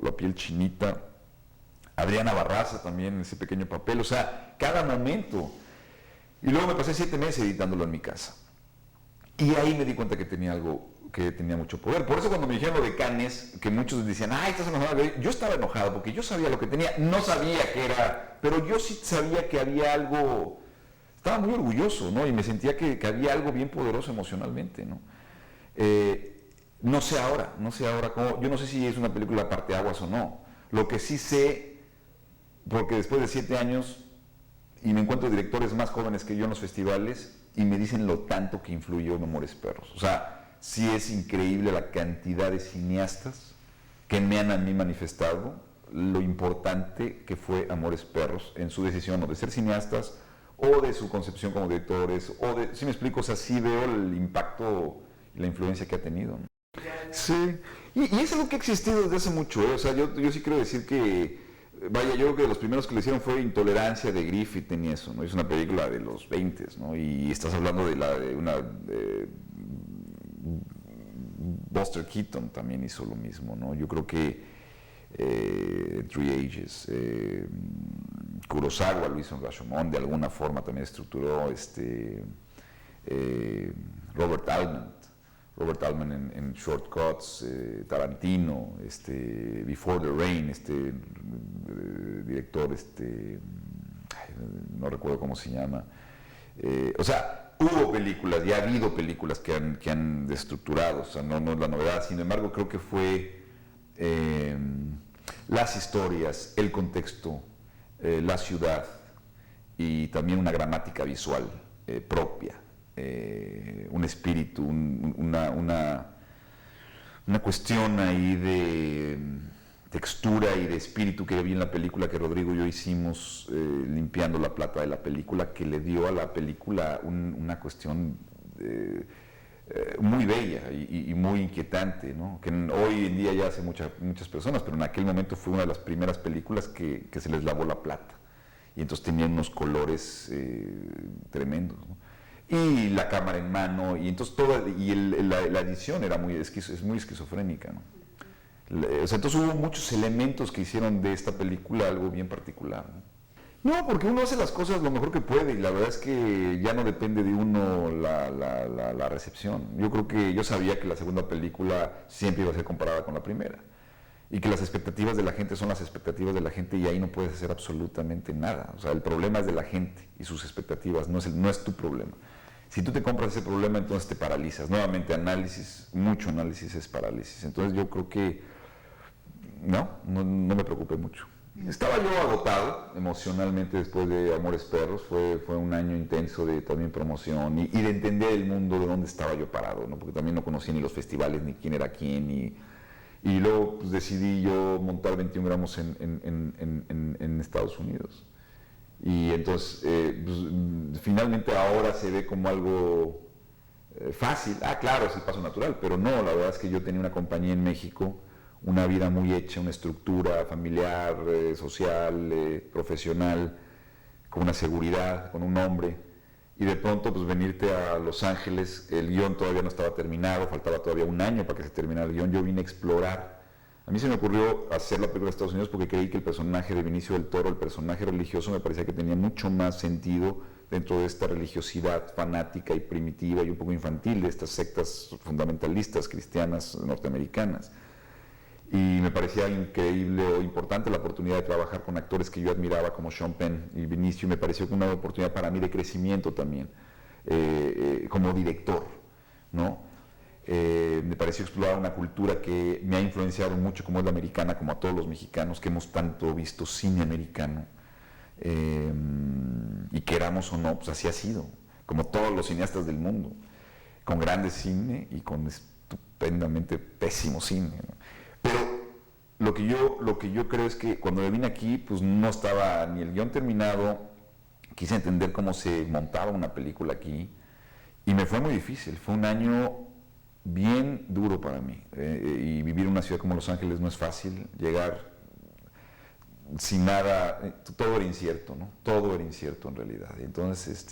la piel chinita. Adriana Barraza también en ese pequeño papel, o sea, cada momento. Y luego me pasé 7 meses editándolo en mi casa. Y ahí me di cuenta que tenía algo, que tenía mucho poder. Por eso cuando me dijeron lo de Cannes, que muchos decían, ay, estás enojado, yo estaba enojado porque yo sabía lo que tenía, no sabía qué era, pero yo sí sabía que había algo, estaba muy orgulloso, ¿no? Y me sentía que había algo bien poderoso emocionalmente, ¿no? No sé ahora cómo, yo no sé si es una película parteaguas o no. Lo que sí sé, porque después de 7 años y me encuentro directores más jóvenes que yo en los festivales y me dicen lo tanto que influyó en Amores Perros. O sea, sí es increíble la cantidad de cineastas que me han a mí manifestado lo importante que fue Amores Perros en su decisión o de ser cineastas o de su concepción como directores, o de, si me explico, o sea, sí veo el impacto y la influencia que ha tenido, ¿no? Sí, y es algo que ha existido desde hace mucho, ¿eh? O sea, yo sí quiero decir que, vaya, yo creo que de los primeros que le hicieron fue Intolerancia de Griffith y eso, ¿no? Es una película de los 20, ¿no? Y estás hablando de una... Buster Keaton también hizo lo mismo, ¿no? Yo creo que Three Ages, Kurosawa lo hizo en Rashomon, de alguna forma también estructuró Robert Altman en Shortcuts, Tarantino, Before the Rain, director, no recuerdo cómo se llama. O sea, hubo películas y ha habido películas que han destructurado, o sea, no es la novedad. Sin embargo, creo que fue las historias, el contexto, la ciudad y también una gramática visual propia. Un espíritu, una cuestión ahí de textura y de espíritu que vi en la película que Rodrigo y yo hicimos limpiando la plata de la película, que le dio a la película una cuestión muy bella y muy inquietante, ¿no? Que hoy en día ya hace muchas personas, pero en aquel momento fue una de las primeras películas que se les lavó la plata y entonces tenían unos colores tremendos, ¿no? Y la cámara en mano, y entonces la edición era es muy esquizofrénica, ¿no? O sea, entonces hubo muchos elementos que hicieron de esta película algo bien particular, ¿no? No, porque uno hace las cosas lo mejor que puede y la verdad es que ya no depende de uno la recepción. Yo creo que yo sabía que la segunda película siempre iba a ser comparada con la primera y que las expectativas de la gente son las expectativas de la gente y ahí no puedes hacer absolutamente nada. O sea, el problema es de la gente y sus expectativas, no es tu problema. Si tú te compras ese problema, entonces te paralizas. Nuevamente, mucho análisis es parálisis. Entonces yo creo que no me preocupé mucho. Estaba yo agotado emocionalmente después de Amores Perros, fue un año intenso de también promoción y de entender el mundo de dónde estaba yo parado, ¿no? Porque también no conocía ni los festivales, ni quién era quién, y luego pues, decidí yo montar 21 gramos en Estados Unidos. Y entonces, pues, finalmente ahora se ve como algo fácil. Claro, es el paso natural, pero no, la verdad es que yo tenía una compañía en México, una vida muy hecha, una estructura familiar, social, profesional, con una seguridad, con un nombre, y de pronto pues venirte a Los Ángeles, el guión todavía no estaba terminado, faltaba todavía un año para que se terminara el guión, yo vine a explorar. A mí se me ocurrió hacer la película de Estados Unidos porque creí que el personaje de Benicio del Toro, el personaje religioso, me parecía que tenía mucho más sentido dentro de esta religiosidad fanática y primitiva y un poco infantil de estas sectas fundamentalistas cristianas norteamericanas. Y me parecía increíble o importante la oportunidad de trabajar con actores que yo admiraba como Sean Penn y Benicio. Me pareció una oportunidad para mí de crecimiento también, como director, ¿no? Me pareció explorar una cultura que me ha influenciado mucho, como es la americana, como a todos los mexicanos que hemos tanto visto cine americano, y queramos o no, pues así ha sido, como todos los cineastas del mundo. con grande cine y con estupendamente pésimo cine, ¿no? Pero lo que yo creo es que cuando vine aquí, pues no estaba ni el guión terminado, quise entender cómo se montaba una película aquí, y me fue muy difícil. Fue un año bien duro para mí, y vivir en una ciudad como Los Ángeles no es fácil, llegar sin nada, todo era incierto, ¿no? Todo era incierto en realidad. Entonces,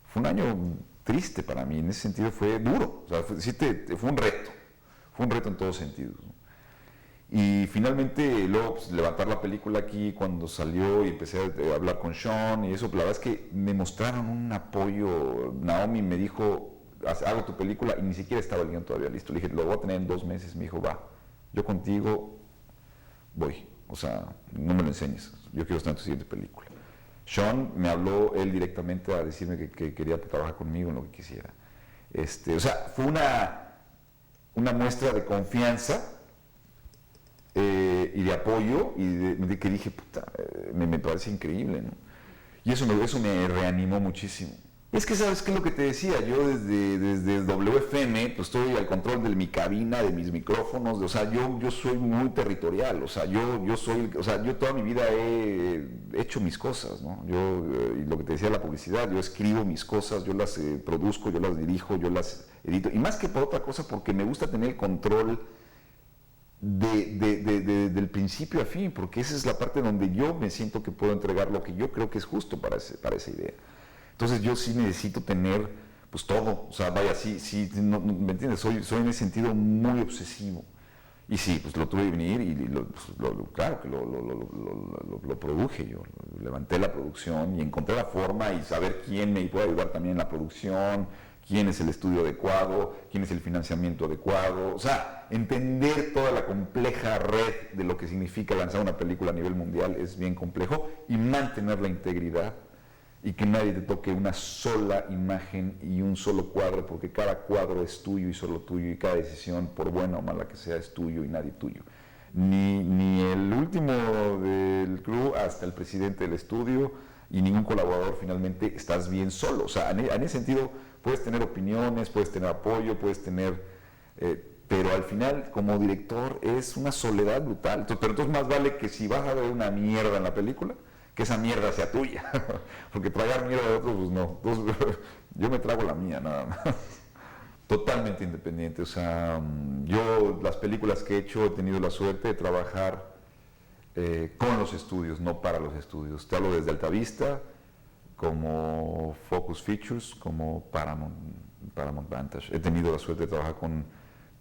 fue un año triste para mí, en ese sentido fue duro, o sea, fue un reto en todos sentidos, ¿no? Y finalmente, luego, pues, levantar la película aquí cuando salió y empecé a hablar con Sean y eso, la verdad es que me mostraron un apoyo. Naomi me dijo, hago tu película, y ni siquiera estaba el guión todavía listo. Le dije, lo voy a tener en 2 meses. Me dijo, va, yo contigo voy, o sea, no me lo enseñes, yo quiero estar en tu siguiente película. Sean me habló él directamente a decirme que quería trabajar conmigo en lo que quisiera. O sea, fue una muestra de confianza y de apoyo, y de que dije, puta, me parece increíble, ¿no? Y eso me reanimó muchísimo. Es que, ¿sabes qué es lo que te decía? Yo desde WFM, pues estoy al control de mi cabina, de mis micrófonos, o sea, yo soy muy territorial, o sea, yo toda mi vida he hecho mis cosas, ¿no? Y lo que te decía la publicidad, yo escribo mis cosas, yo las produzco, yo las dirijo, yo las edito, y más que por otra cosa, porque me gusta tener el control del principio a fin, porque esa es la parte donde yo me siento que puedo entregar lo que yo creo que es justo para esa idea. Entonces yo sí necesito tener pues todo, o sea, vaya, sí, no, ¿me entiendes? Soy en ese sentido muy obsesivo. Y sí, pues lo tuve que venir y claro que lo produje yo, levanté la producción y encontré la forma y saber quién me puede ayudar también en la producción, quién es el estudio adecuado, quién es el financiamiento adecuado, o sea, entender toda la compleja red de lo que significa lanzar una película a nivel mundial es bien complejo, y mantener la integridad y que nadie te toque una sola imagen y un solo cuadro, porque cada cuadro es tuyo y solo tuyo, y cada decisión, por buena o mala que sea, es tuyo y nadie tuyo. Ni el último del crew hasta el presidente del estudio y ningún colaborador, finalmente estás bien solo. O sea, en ese sentido puedes tener opiniones, puedes tener apoyo, puedes tener... pero al final, como director, es una soledad brutal. Pero entonces más vale que si vas a ver una mierda en la película, que esa mierda sea tuya, porque tragar mierda de otros, pues no. Entonces, yo me trago la mía, nada más. Totalmente independiente, o sea, yo las películas que he hecho he tenido la suerte de trabajar con los estudios, no para los estudios. Te hablo desde Altavista, como Focus Features, como Paramount Vantage. He tenido la suerte de trabajar con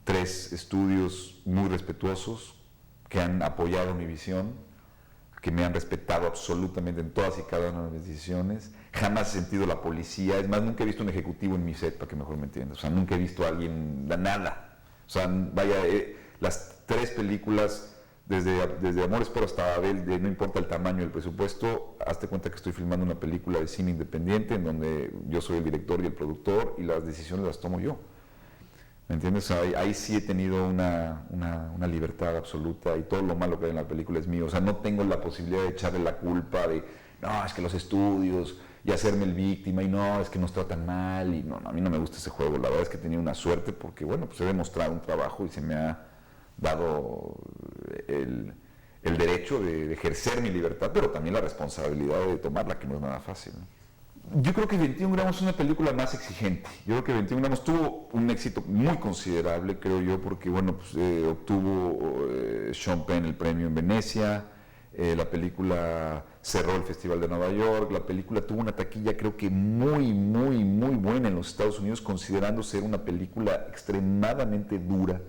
3 estudios muy respetuosos que han apoyado mi visión, que me han respetado absolutamente en todas y cada una de mis decisiones. Jamás he sentido la policía, es más, nunca he visto un ejecutivo en mi set, para que mejor me entiendas. O sea, nunca he visto a alguien, nada. O sea, vaya, las 3 películas, desde Amores Perros hasta Abel, no importa el tamaño del presupuesto, hazte cuenta que estoy filmando una película de cine independiente en donde yo soy el director y el productor, y las decisiones las tomo yo. ¿Me entiendes? Ahí sí he tenido una libertad absoluta, y todo lo malo que hay en la película es mío. O sea, no tengo la posibilidad de echarle la culpa de, no, es que los estudios, y hacerme el víctima, y no, es que nos tratan mal, y no, a mí no me gusta ese juego. La verdad es que he tenido una suerte porque, bueno, pues he demostrado un trabajo y se me ha dado el derecho de ejercer mi libertad, pero también la responsabilidad de tomarla, que no es nada fácil, ¿no? Yo creo que 21 gramos es una película más exigente. Yo creo que 21 gramos tuvo un éxito muy considerable, creo yo, porque bueno, pues, obtuvo Sean Penn el premio en Venecia, la película cerró el Festival de Nueva York, la película tuvo una taquilla creo que muy buena en los Estados Unidos, considerando ser una película extremadamente dura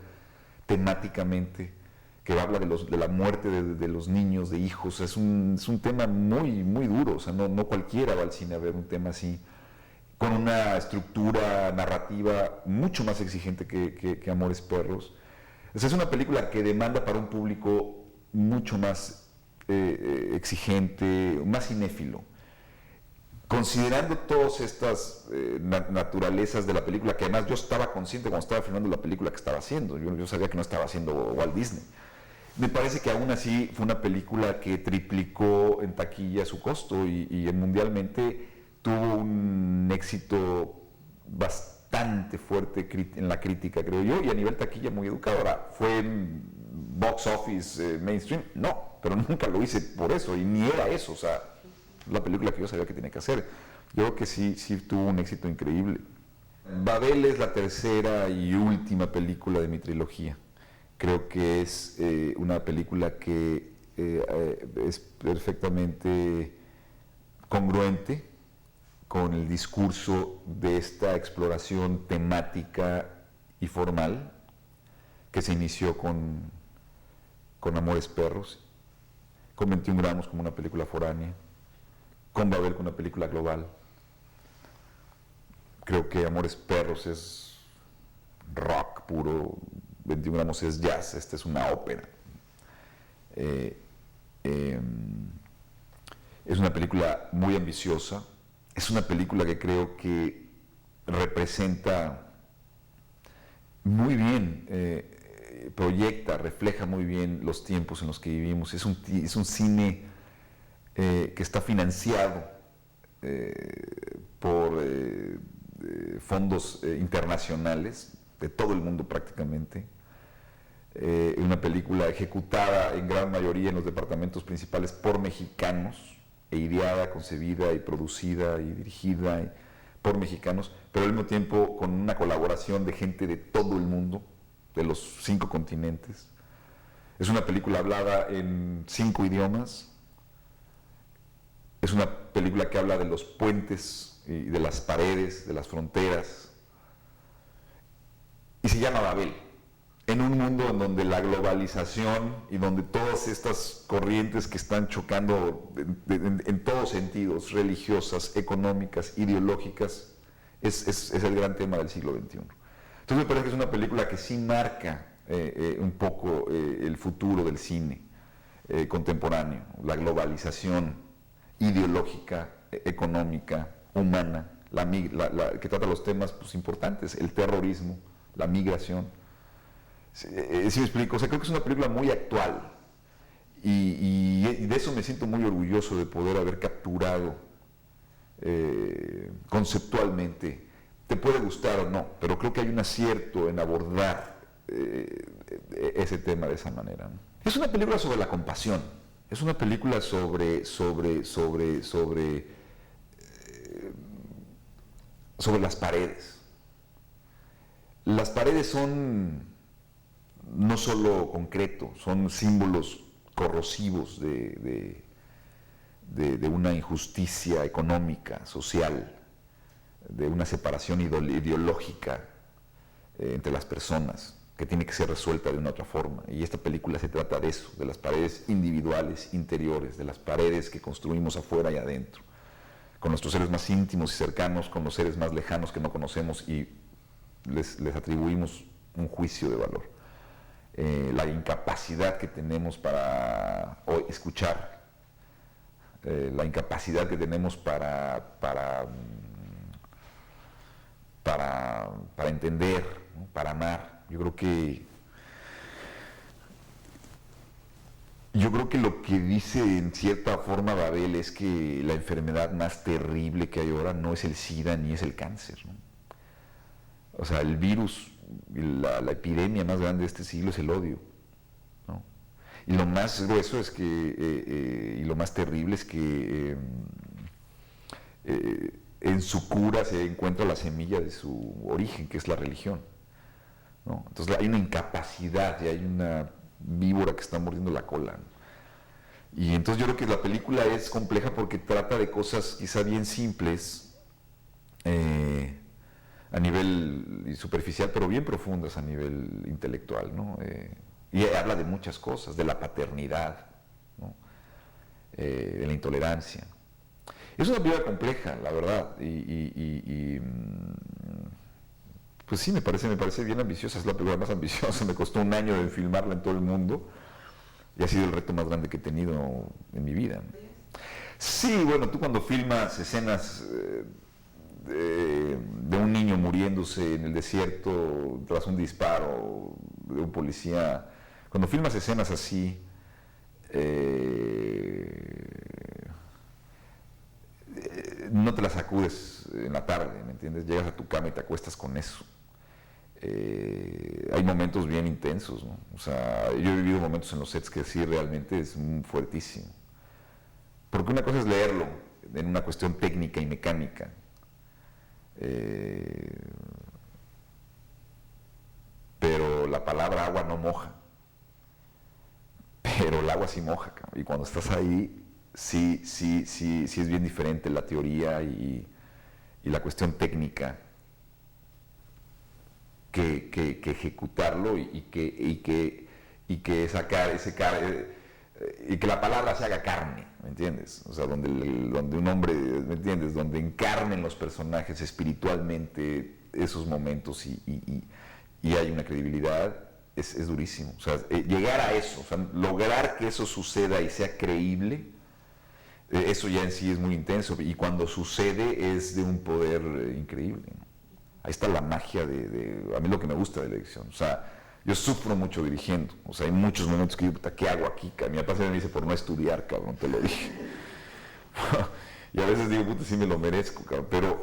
temáticamente, que habla de la muerte de los niños, de hijos. O sea, es un tema muy duro. O sea, no cualquiera va al cine a ver un tema así, con una estructura narrativa mucho más exigente que Amores Perros. O sea, es una película que demanda para un público mucho más exigente, más cinéfilo. Considerando todas estas naturalezas de la película, que además yo estaba consciente cuando estaba filmando la película que estaba haciendo, yo sabía que no estaba haciendo Walt Disney. Me parece que aún así fue una película que triplicó en taquilla su costo, y mundialmente tuvo un éxito bastante bastante fuerte en la crítica, creo yo, y a nivel taquilla muy educado. Ahora, ¿fue en box office mainstream? No, pero nunca lo hice por eso, y ni era eso, o sea, la película que yo sabía que tenía que hacer. Yo creo que sí tuvo un éxito increíble. Babel es la tercera y última película de mi trilogía. Creo que es una película que es perfectamente congruente con el discurso de esta exploración temática y formal que se inició con Amores Perros, con 21 gramos como una película foránea, con Babel como una película global. Creo que Amores Perros es rock puro, 21 gramos es jazz, esta es una ópera. Es una película muy ambiciosa, es una película que creo que representa muy bien, proyecta, refleja muy bien los tiempos en los que vivimos. Es un cine que está financiado por fondos internacionales de todo el mundo prácticamente. Una película ejecutada en gran mayoría en los departamentos principales por mexicanos, e ideada, concebida y producida y dirigida por mexicanos, pero al mismo tiempo con una colaboración de gente de todo el mundo, de los 5 continentes. Es una película hablada en 5 idiomas. Es una película que habla de los puentes y de las paredes, de las fronteras. Y se llama Babel. En un mundo en donde la globalización y donde todas estas corrientes que están chocando en todos sentidos, religiosas, económicas, ideológicas, es el gran tema del siglo XXI. Entonces me parece que es una película que sí marca un poco el futuro del cine contemporáneo, la globalización ideológica, económica, humana, que trata los temas pues, importantes, el terrorismo, la migración. ¿Sí me explico? O sea, creo que es una película muy actual y de eso me siento muy orgulloso de poder haber capturado conceptualmente. Te puede gustar o no, pero creo que hay un acierto en abordar ese tema de esa manera, ¿no? Es una película sobre la compasión, es una película sobre las paredes. Las paredes son no solo concreto, son símbolos corrosivos de una injusticia económica, social, de una separación ideológica entre las personas, que tiene que ser resuelta de una otra forma. Y esta película se trata de eso, de las paredes individuales, interiores, de las paredes que construimos afuera y adentro, con nuestros seres más íntimos y cercanos, con los seres más lejanos que no conocemos y les atribuimos un juicio de valor. La incapacidad que tenemos para escuchar, la incapacidad que tenemos para entender, ¿no? Para amar. Yo creo que lo que dice en cierta forma Babel es que la enfermedad más terrible que hay ahora no es el SIDA ni es el cáncer, ¿no? O sea, el virus, la epidemia más grande de este siglo es el odio, ¿no? Y lo más grueso es que, y lo más terrible es que en su cura se encuentra la semilla de su origen, que es la religión, ¿no? Entonces hay una incapacidad y hay una víbora que está mordiendo la cola, ¿no? Y entonces yo creo que la película es compleja porque trata de cosas quizá bien simples, a nivel superficial, pero bien profundas a nivel intelectual, ¿no? Y habla de muchas cosas, de la paternidad, ¿no? De la intolerancia. Es una película compleja, la verdad, pues sí, me parece bien ambiciosa, es la película más ambiciosa, me costó 1 año de filmarla en todo el mundo y ha sido el reto más grande que he tenido en mi vida. Sí, bueno, tú cuando filmas escenas de un niño muriéndose en el desierto tras un disparo de un policía, cuando filmas escenas así, no te las la sacudes en la tarde, ¿me entiendes? Llegas a tu cama y te acuestas con eso. Hay momentos bien intensos, ¿no? O sea, yo he vivido momentos en los sets que sí realmente es fuertísimo. Porque una cosa es leerlo en una cuestión técnica y mecánica. Pero la palabra agua no moja. Pero el agua sí moja, cabrón. Y cuando estás ahí, sí es bien diferente la teoría y la cuestión técnica que ejecutarlo y que sacar y que la palabra se haga carne, ¿me entiendes? O sea, donde un hombre, ¿me entiendes? Donde encarnen los personajes espiritualmente esos momentos y hay una credibilidad, es durísimo. O sea, llegar a eso, o sea, lograr que eso suceda y sea creíble, eso ya en sí es muy intenso. Y cuando sucede es de un poder increíble, ¿no? Ahí está la magia a mí lo que me gusta de la dirección. O sea, yo sufro mucho dirigiendo. O sea, hay muchos momentos que digo, ¿qué hago aquí? Mi papá se me dice, por no estudiar, cabrón, te lo dije. Y a veces digo, puta, sí me lo merezco, cabrón.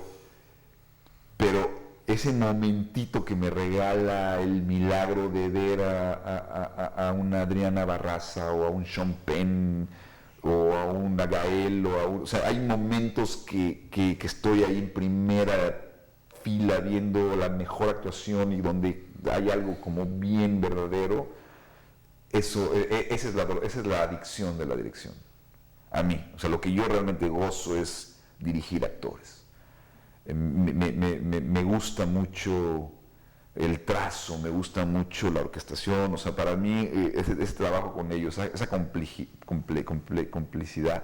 Pero ese momentito que me regala el milagro de ver a una Adriana Barraza o a un Sean Penn o a un Gael o sea, hay momentos que estoy ahí en primera fila viendo la mejor actuación y donde hay algo como bien verdadero. Esa es la adicción de la dirección a mí. O sea, lo que yo realmente gozo es dirigir actores. Me gusta mucho el trazo, me gusta mucho la orquestación. O sea, para mí ese trabajo con ellos, esa complicidad,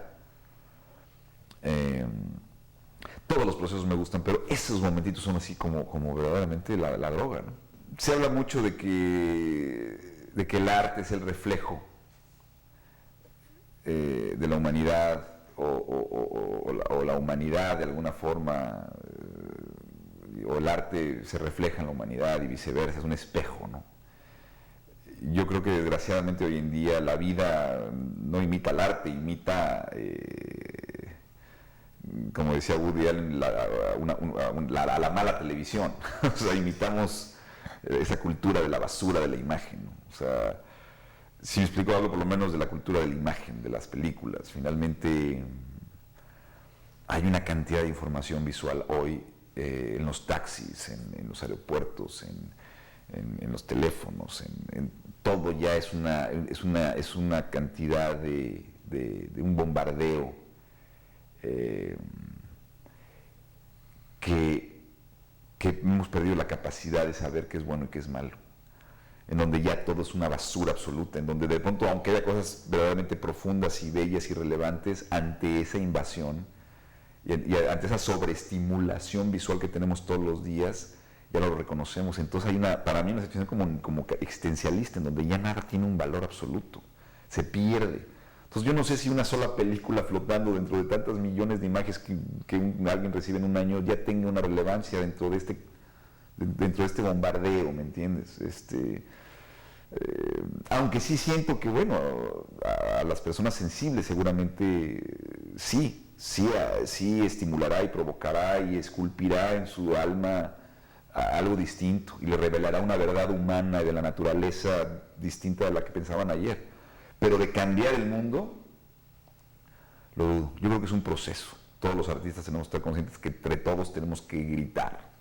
todos los procesos me gustan, pero esos momentitos son así como verdaderamente la droga, ¿no? Se habla mucho de que el arte es el reflejo de la humanidad o la humanidad de alguna forma, o el arte se refleja en la humanidad y viceversa, es un espejo, ¿no? Yo creo que desgraciadamente hoy en día la vida no imita al arte, imita, como decía Woody Allen, a la mala televisión. O sea, imitamos esa cultura de la basura de la imagen, ¿no? O sea, si me explico algo por lo menos de la cultura de la imagen, de las películas, finalmente hay una cantidad de información visual hoy en los taxis, en los aeropuertos, en los teléfonos, en todo ya es una cantidad de un bombardeo que hemos perdido la capacidad de saber qué es bueno y qué es malo, en donde ya todo es una basura absoluta, en donde de pronto, aunque haya cosas verdaderamente profundas y bellas y relevantes, ante esa invasión y ante esa sobreestimulación visual que tenemos todos los días, ya lo reconocemos. Entonces hay para mí una situación como existencialista, en donde ya nada tiene un valor absoluto, se pierde. Entonces yo no sé si una sola película flotando dentro de tantas millones de imágenes que alguien recibe en un año ya tenga una relevancia dentro de este bombardeo, ¿me entiendes? Aunque sí siento que, bueno, a las personas sensibles seguramente sí estimulará y provocará y esculpirá en su alma algo distinto y le revelará una verdad humana y de la naturaleza distinta de la que pensaban ayer. Pero de cambiar el mundo, lo dudo. Yo creo que es un proceso. Todos los artistas tenemos que estar conscientes que entre todos tenemos que gritar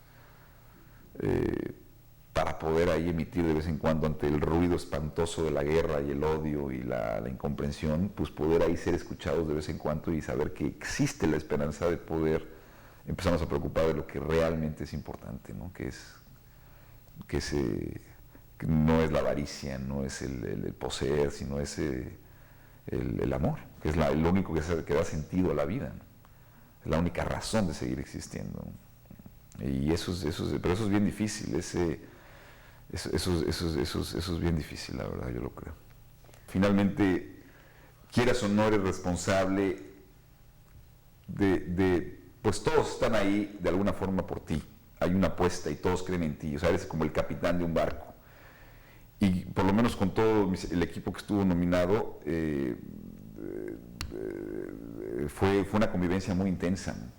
para poder ahí emitir de vez en cuando ante el ruido espantoso de la guerra y el odio y la incomprensión, pues poder ahí ser escuchados de vez en cuando y saber que existe la esperanza de poder empezarnos a preocupar de lo que realmente es importante, ¿no? Que no es la avaricia, no es el poseer, sino es el amor, que es lo único que da sentido a la vida, ¿no? Es la única razón de seguir existiendo, ¿no? Y pero eso es bien difícil, eso es bien difícil, la verdad, yo lo creo. Finalmente, quieras o no, eres responsable pues todos están ahí de alguna forma por ti. Hay una apuesta y todos creen en ti, o sea, eres como el capitán de un barco. Y por lo menos con todo el equipo que estuvo nominado, fue una convivencia muy intensa, ¿no?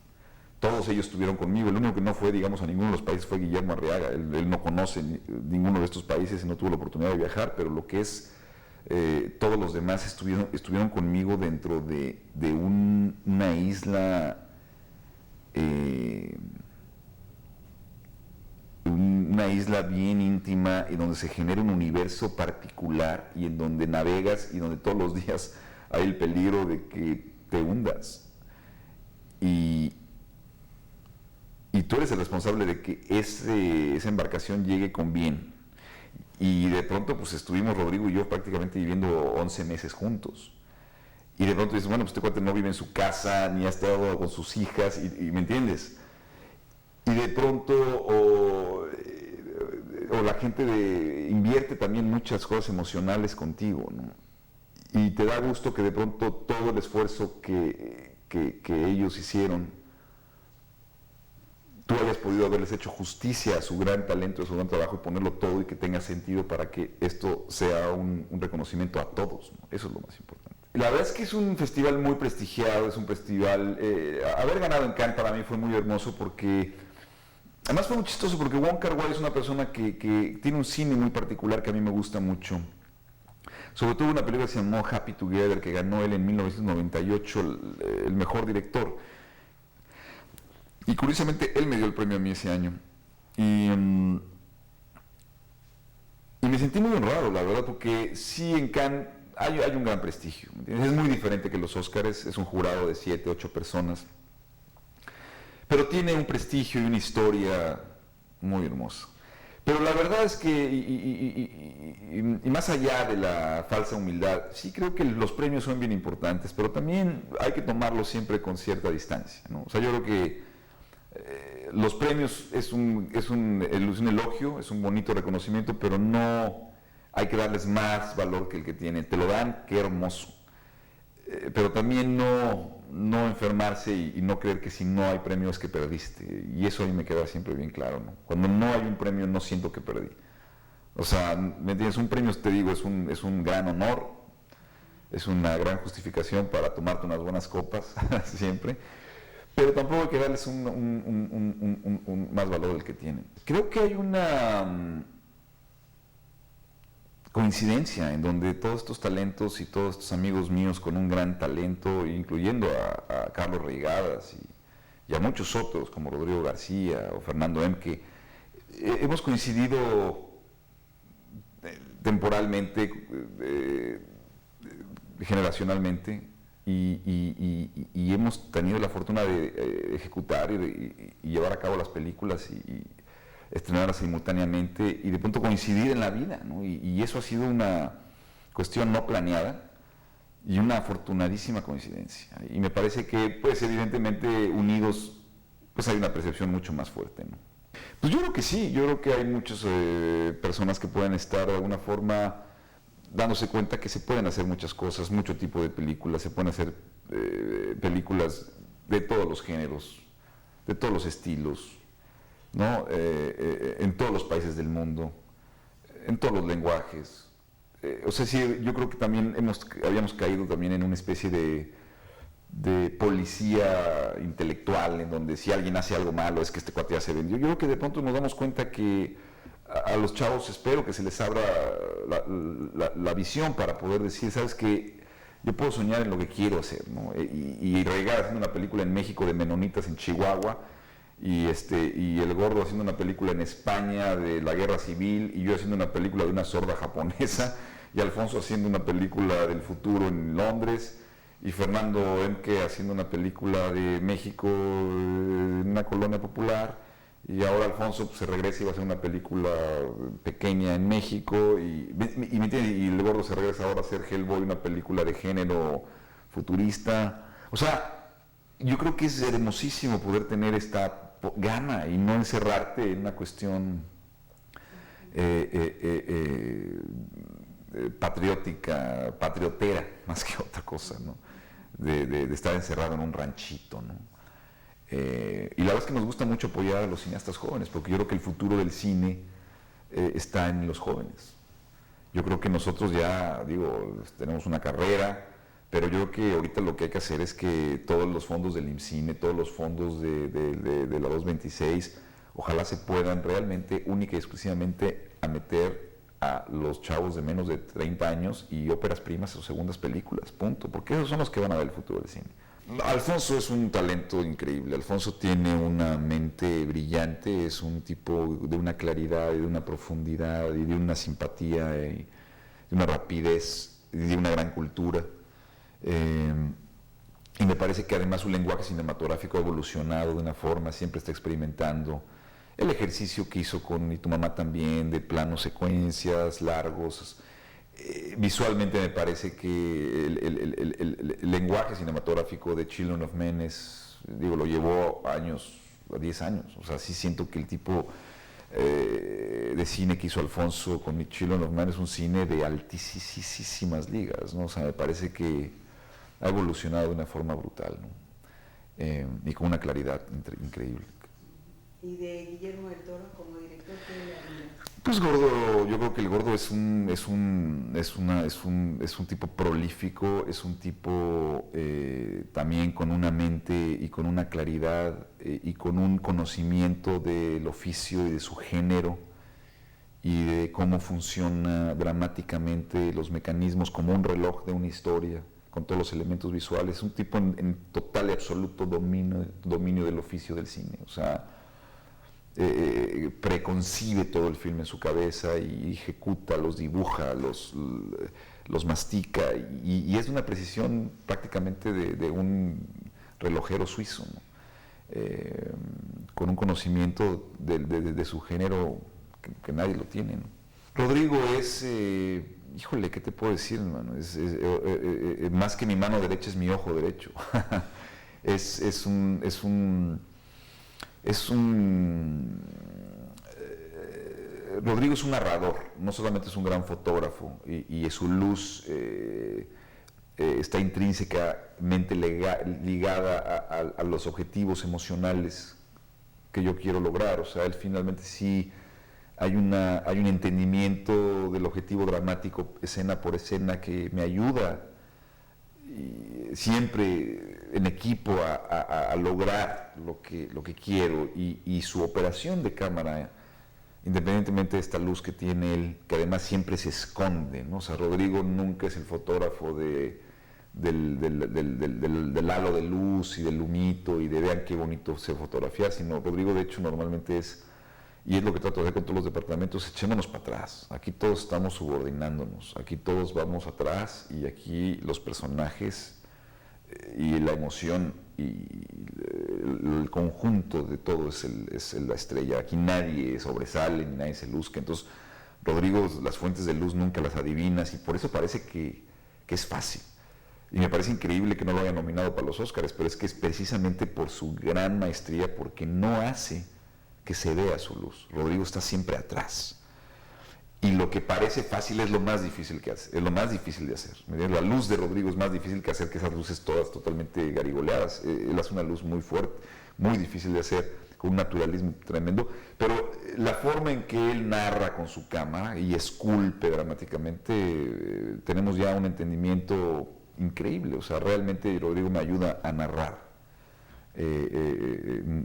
todos ellos estuvieron conmigo. El único que no fue, digamos, a ninguno de los países fue Guillermo Arriaga. Él no conoce ninguno de estos países y no tuvo la oportunidad de viajar, pero lo que es todos los demás estuvieron conmigo dentro de una isla, una isla bien íntima y donde se genera un universo particular y en donde navegas y donde todos los días hay el peligro de que te hundas. Y tú eres el responsable de que esa embarcación llegue con bien. Y de pronto pues estuvimos Rodrigo y yo prácticamente viviendo 11 meses juntos. Y de pronto dices, bueno, pues este cuate no vive en su casa, ni ha estado con sus hijas, y ¿me entiendes? Y de pronto o la gente invierte también muchas cosas emocionales contigo, ¿no? Y te da gusto que de pronto todo el esfuerzo que ellos hicieron, tú hayas podido haberles hecho justicia a su gran talento, a su gran trabajo, y ponerlo todo y que tenga sentido para que esto sea un reconocimiento a todos, ¿no? Eso es lo más importante. La verdad es que es un festival muy prestigiado, es un festival, haber ganado en Cannes para mí fue muy hermoso porque, además fue muy chistoso porque Wong Kar-wai es una persona que tiene un cine muy particular que a mí me gusta mucho. Sobre todo una película que se llamó Happy Together, que ganó él en 1998 el mejor director. Y curiosamente él me dio el premio a mí ese año. Y me sentí muy honrado, la verdad, porque sí en Cannes hay un gran prestigio. Es muy diferente que los Óscares, es un jurado de 7, 8 personas. Pero tiene un prestigio y una historia muy hermosa. Pero la verdad es que, y más allá de la falsa humildad, sí creo que los premios son bien importantes, pero también hay que tomarlos siempre con cierta distancia, ¿no? O sea, yo creo que los premios es un elogio, es un bonito reconocimiento, pero no hay que darles más valor que el que tienen. Te lo dan, qué hermoso. Pero también no enfermarse y no creer que si no hay premio es que perdiste. Y eso a mí me queda siempre bien claro, ¿no? Cuando no hay un premio no siento que perdí. O sea, ¿me entiendes? Un premio, te digo, es un gran honor, es una gran justificación para tomarte unas buenas copas, siempre. Pero tampoco hay que darles un más valor del que tienen. Creo que hay una coincidencia en donde todos estos talentos y todos estos amigos míos con un gran talento, incluyendo a Carlos Reigadas y a muchos otros como Rodrigo García o Fernando Emke, hemos coincidido temporalmente, generacionalmente, y hemos tenido la fortuna de ejecutar y llevar a cabo las películas y estrenarlas simultáneamente y de pronto coincidir en la vida, ¿no? Y eso ha sido una cuestión no planeada y una afortunadísima coincidencia. Y me parece que, pues evidentemente, unidos, pues hay una percepción mucho más fuerte, ¿no? Pues yo creo que sí, yo creo que hay muchas personas que pueden estar de alguna forma dándose cuenta que se pueden hacer muchas cosas, mucho tipo de películas, se pueden hacer películas de todos los géneros, de todos los estilos, ¿no? En todos los países del mundo, en todos los lenguajes. O sea, sí, yo creo que también habíamos caído también en una especie de policía intelectual, en donde si alguien hace algo malo es que este cuate ya se vendió. Yo creo que de pronto nos damos cuenta que a los chavos espero que se les abra la visión para poder decir, ¿sabes qué? Yo puedo soñar en lo que quiero hacer, ¿no? Y Reigadas haciendo una película en México de menonitas en Chihuahua, y el Gordo haciendo una película en España de la guerra civil, y yo haciendo una película de una sorda japonesa, y Alfonso haciendo una película del futuro en Londres, y Fernando Emke haciendo una película de México en una colonia popular, y ahora Alfonso pues, se regresa y va a hacer una película pequeña en México, y el Gordo se regresa ahora a hacer Hellboy, una película de género futurista. O sea, yo creo que es hermosísimo poder tener esta gana y no encerrarte en una cuestión patriotera, más que otra cosa, ¿no? De estar encerrado en un ranchito, ¿no? Y la verdad es que nos gusta mucho apoyar a los cineastas jóvenes, porque yo creo que el futuro del cine está en los jóvenes. Yo creo que nosotros ya, digo, tenemos una carrera, pero yo creo que ahorita lo que hay que hacer es que todos los fondos del IMCINE, todos los fondos de la 226, ojalá se puedan realmente, única y exclusivamente, a meter a los chavos de menos de 30 años y óperas primas o segundas películas, punto, porque esos son los que van a ver el futuro del cine. Alfonso es un talento increíble, Alfonso tiene una mente brillante, es un tipo de una claridad y de una profundidad y de una simpatía y de una rapidez y de una gran cultura. Y me parece que además su lenguaje cinematográfico ha evolucionado de una forma, siempre está experimentando. El ejercicio que hizo con Y tu mamá también, de planos, secuencias, largos. Visualmente me parece que el lenguaje cinematográfico de Children of Men es, digo, lo llevó años, 10 años. O sea, sí siento que el tipo de cine que hizo Alfonso con Children of Men es un cine de altísimas ligas, ¿no? O sea, me parece que ha evolucionado de una forma brutal, ¿no? Y con una claridad increíble. ¿Y de Guillermo del Toro como director qué le admiras? Pues Gordo, yo creo que el Gordo es un tipo prolífico, es un tipo también con una mente y con una claridad y con un conocimiento del oficio y de su género y de cómo funciona dramáticamente los mecanismos como un reloj de una historia, con todos los elementos visuales. Es un tipo en total y absoluto dominio del oficio del cine. O sea, preconcibe todo el filme en su cabeza y ejecuta, los dibuja, los mastica y es una precisión prácticamente de un relojero suizo, ¿no? Con un conocimiento de su género que nadie lo tiene, ¿no? Rodrigo es, híjole, ¿qué te puedo decir, hermano? Más que mi mano derecha es mi ojo derecho. Rodrigo es un narrador, no solamente es un gran fotógrafo y su luz está intrínsecamente ligada a los objetivos emocionales que yo quiero lograr. O sea, él finalmente sí hay un entendimiento del objetivo dramático escena por escena que me ayuda siempre en equipo a lograr lo que quiero y su operación de cámara, independientemente de esta luz que tiene él, que además siempre se esconde, ¿no? O sea, Rodrigo nunca es el fotógrafo del halo de luz y del humito y de vean qué bonito se fotografiar, sino Rodrigo de hecho normalmente es, y es lo que trato de hacer con todos los departamentos, echémonos para atrás. Aquí todos estamos subordinándonos, aquí todos vamos atrás y aquí los personajes y la emoción y el conjunto de todo es la estrella. Aquí nadie sobresale ni nadie se luzca. Entonces, Rodrigo, las fuentes de luz nunca las adivinas y por eso parece que es fácil. Y me parece increíble que no lo haya nominado para los Óscares, pero es que es precisamente por su gran maestría, porque no hace que se vea su luz. Rodrigo está siempre atrás. Y lo que parece fácil es lo más difícil que hace, es lo más difícil de hacer. La luz de Rodrigo es más difícil que hacer que esas luces todas totalmente garigoleadas. Él hace una luz muy fuerte, muy difícil de hacer, con un naturalismo tremendo, pero la forma en que él narra con su cámara y esculpe dramáticamente, tenemos ya un entendimiento increíble. O sea, realmente Rodrigo me ayuda a narrar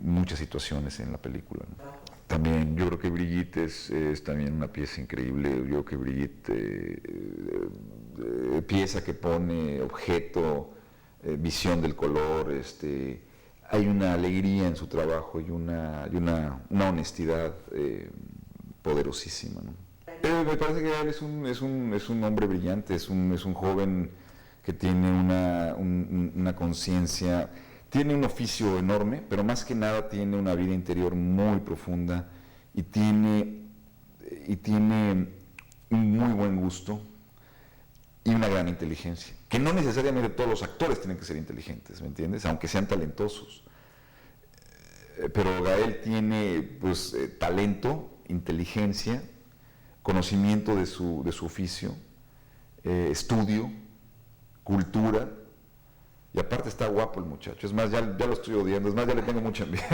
muchas situaciones en la película, ¿no? También yo creo que Brigitte es también una pieza increíble. Yo creo que Brigitte, pieza que pone objeto, visión del color, hay una alegría en su trabajo y una honestidad poderosísima, ¿no? Me parece que él es un hombre brillante, es un joven que tiene una conciencia. Tiene un oficio enorme, pero más que nada tiene una vida interior muy profunda y tiene un muy buen gusto y una gran inteligencia, que no necesariamente todos los actores tienen que ser inteligentes, ¿me entiendes? Aunque sean talentosos. Pero Gael tiene pues talento, inteligencia, conocimiento de su oficio, estudio, cultura. Y aparte está guapo el muchacho, es más, ya lo estoy odiando, es más, ya le tengo mucha envidia.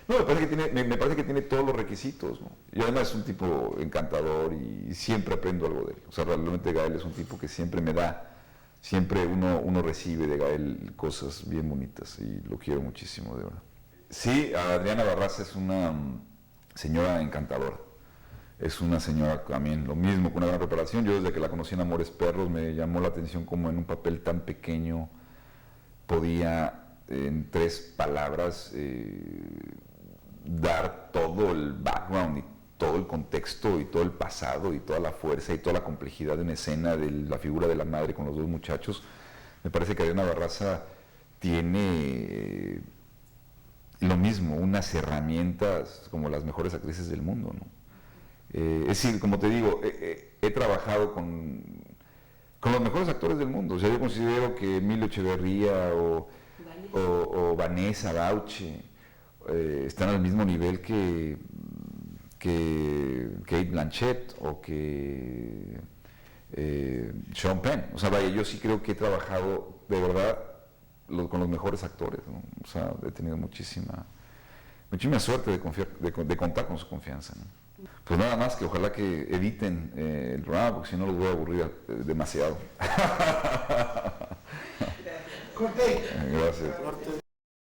No, me parece que tiene todos los requisitos, ¿no? Y además es un tipo encantador y siempre aprendo algo de él. O sea, realmente Gael es un tipo que siempre me da siempre uno recibe de Gael cosas bien bonitas y lo quiero muchísimo, de verdad. Sí, Adriana Barraza es una señora encantadora. Es una señora también, lo mismo, con una gran preparación. Yo desde que la conocí en Amores Perros me llamó la atención como en un papel tan pequeño podía, en 3 palabras, dar todo el background y todo el contexto y todo el pasado y toda la fuerza y toda la complejidad en escena de la figura de la madre con los 2 muchachos. Me parece que Adriana Barraza tiene lo mismo, unas herramientas como las mejores actrices del mundo, ¿no? Es decir, como te digo, he trabajado con los mejores actores del mundo. O sea, yo considero que Emilio Echeverría o Vanessa Bauche están al mismo nivel que Kate Blanchett o que Sean Penn. O sea, vaya, yo sí creo que he trabajado de verdad con los mejores actores, ¿no? O sea, he tenido muchísima suerte de contar con su confianza, ¿no? Pues nada más que ojalá que editen el programa, porque si no los voy a aburrir demasiado. Corte. Gracias.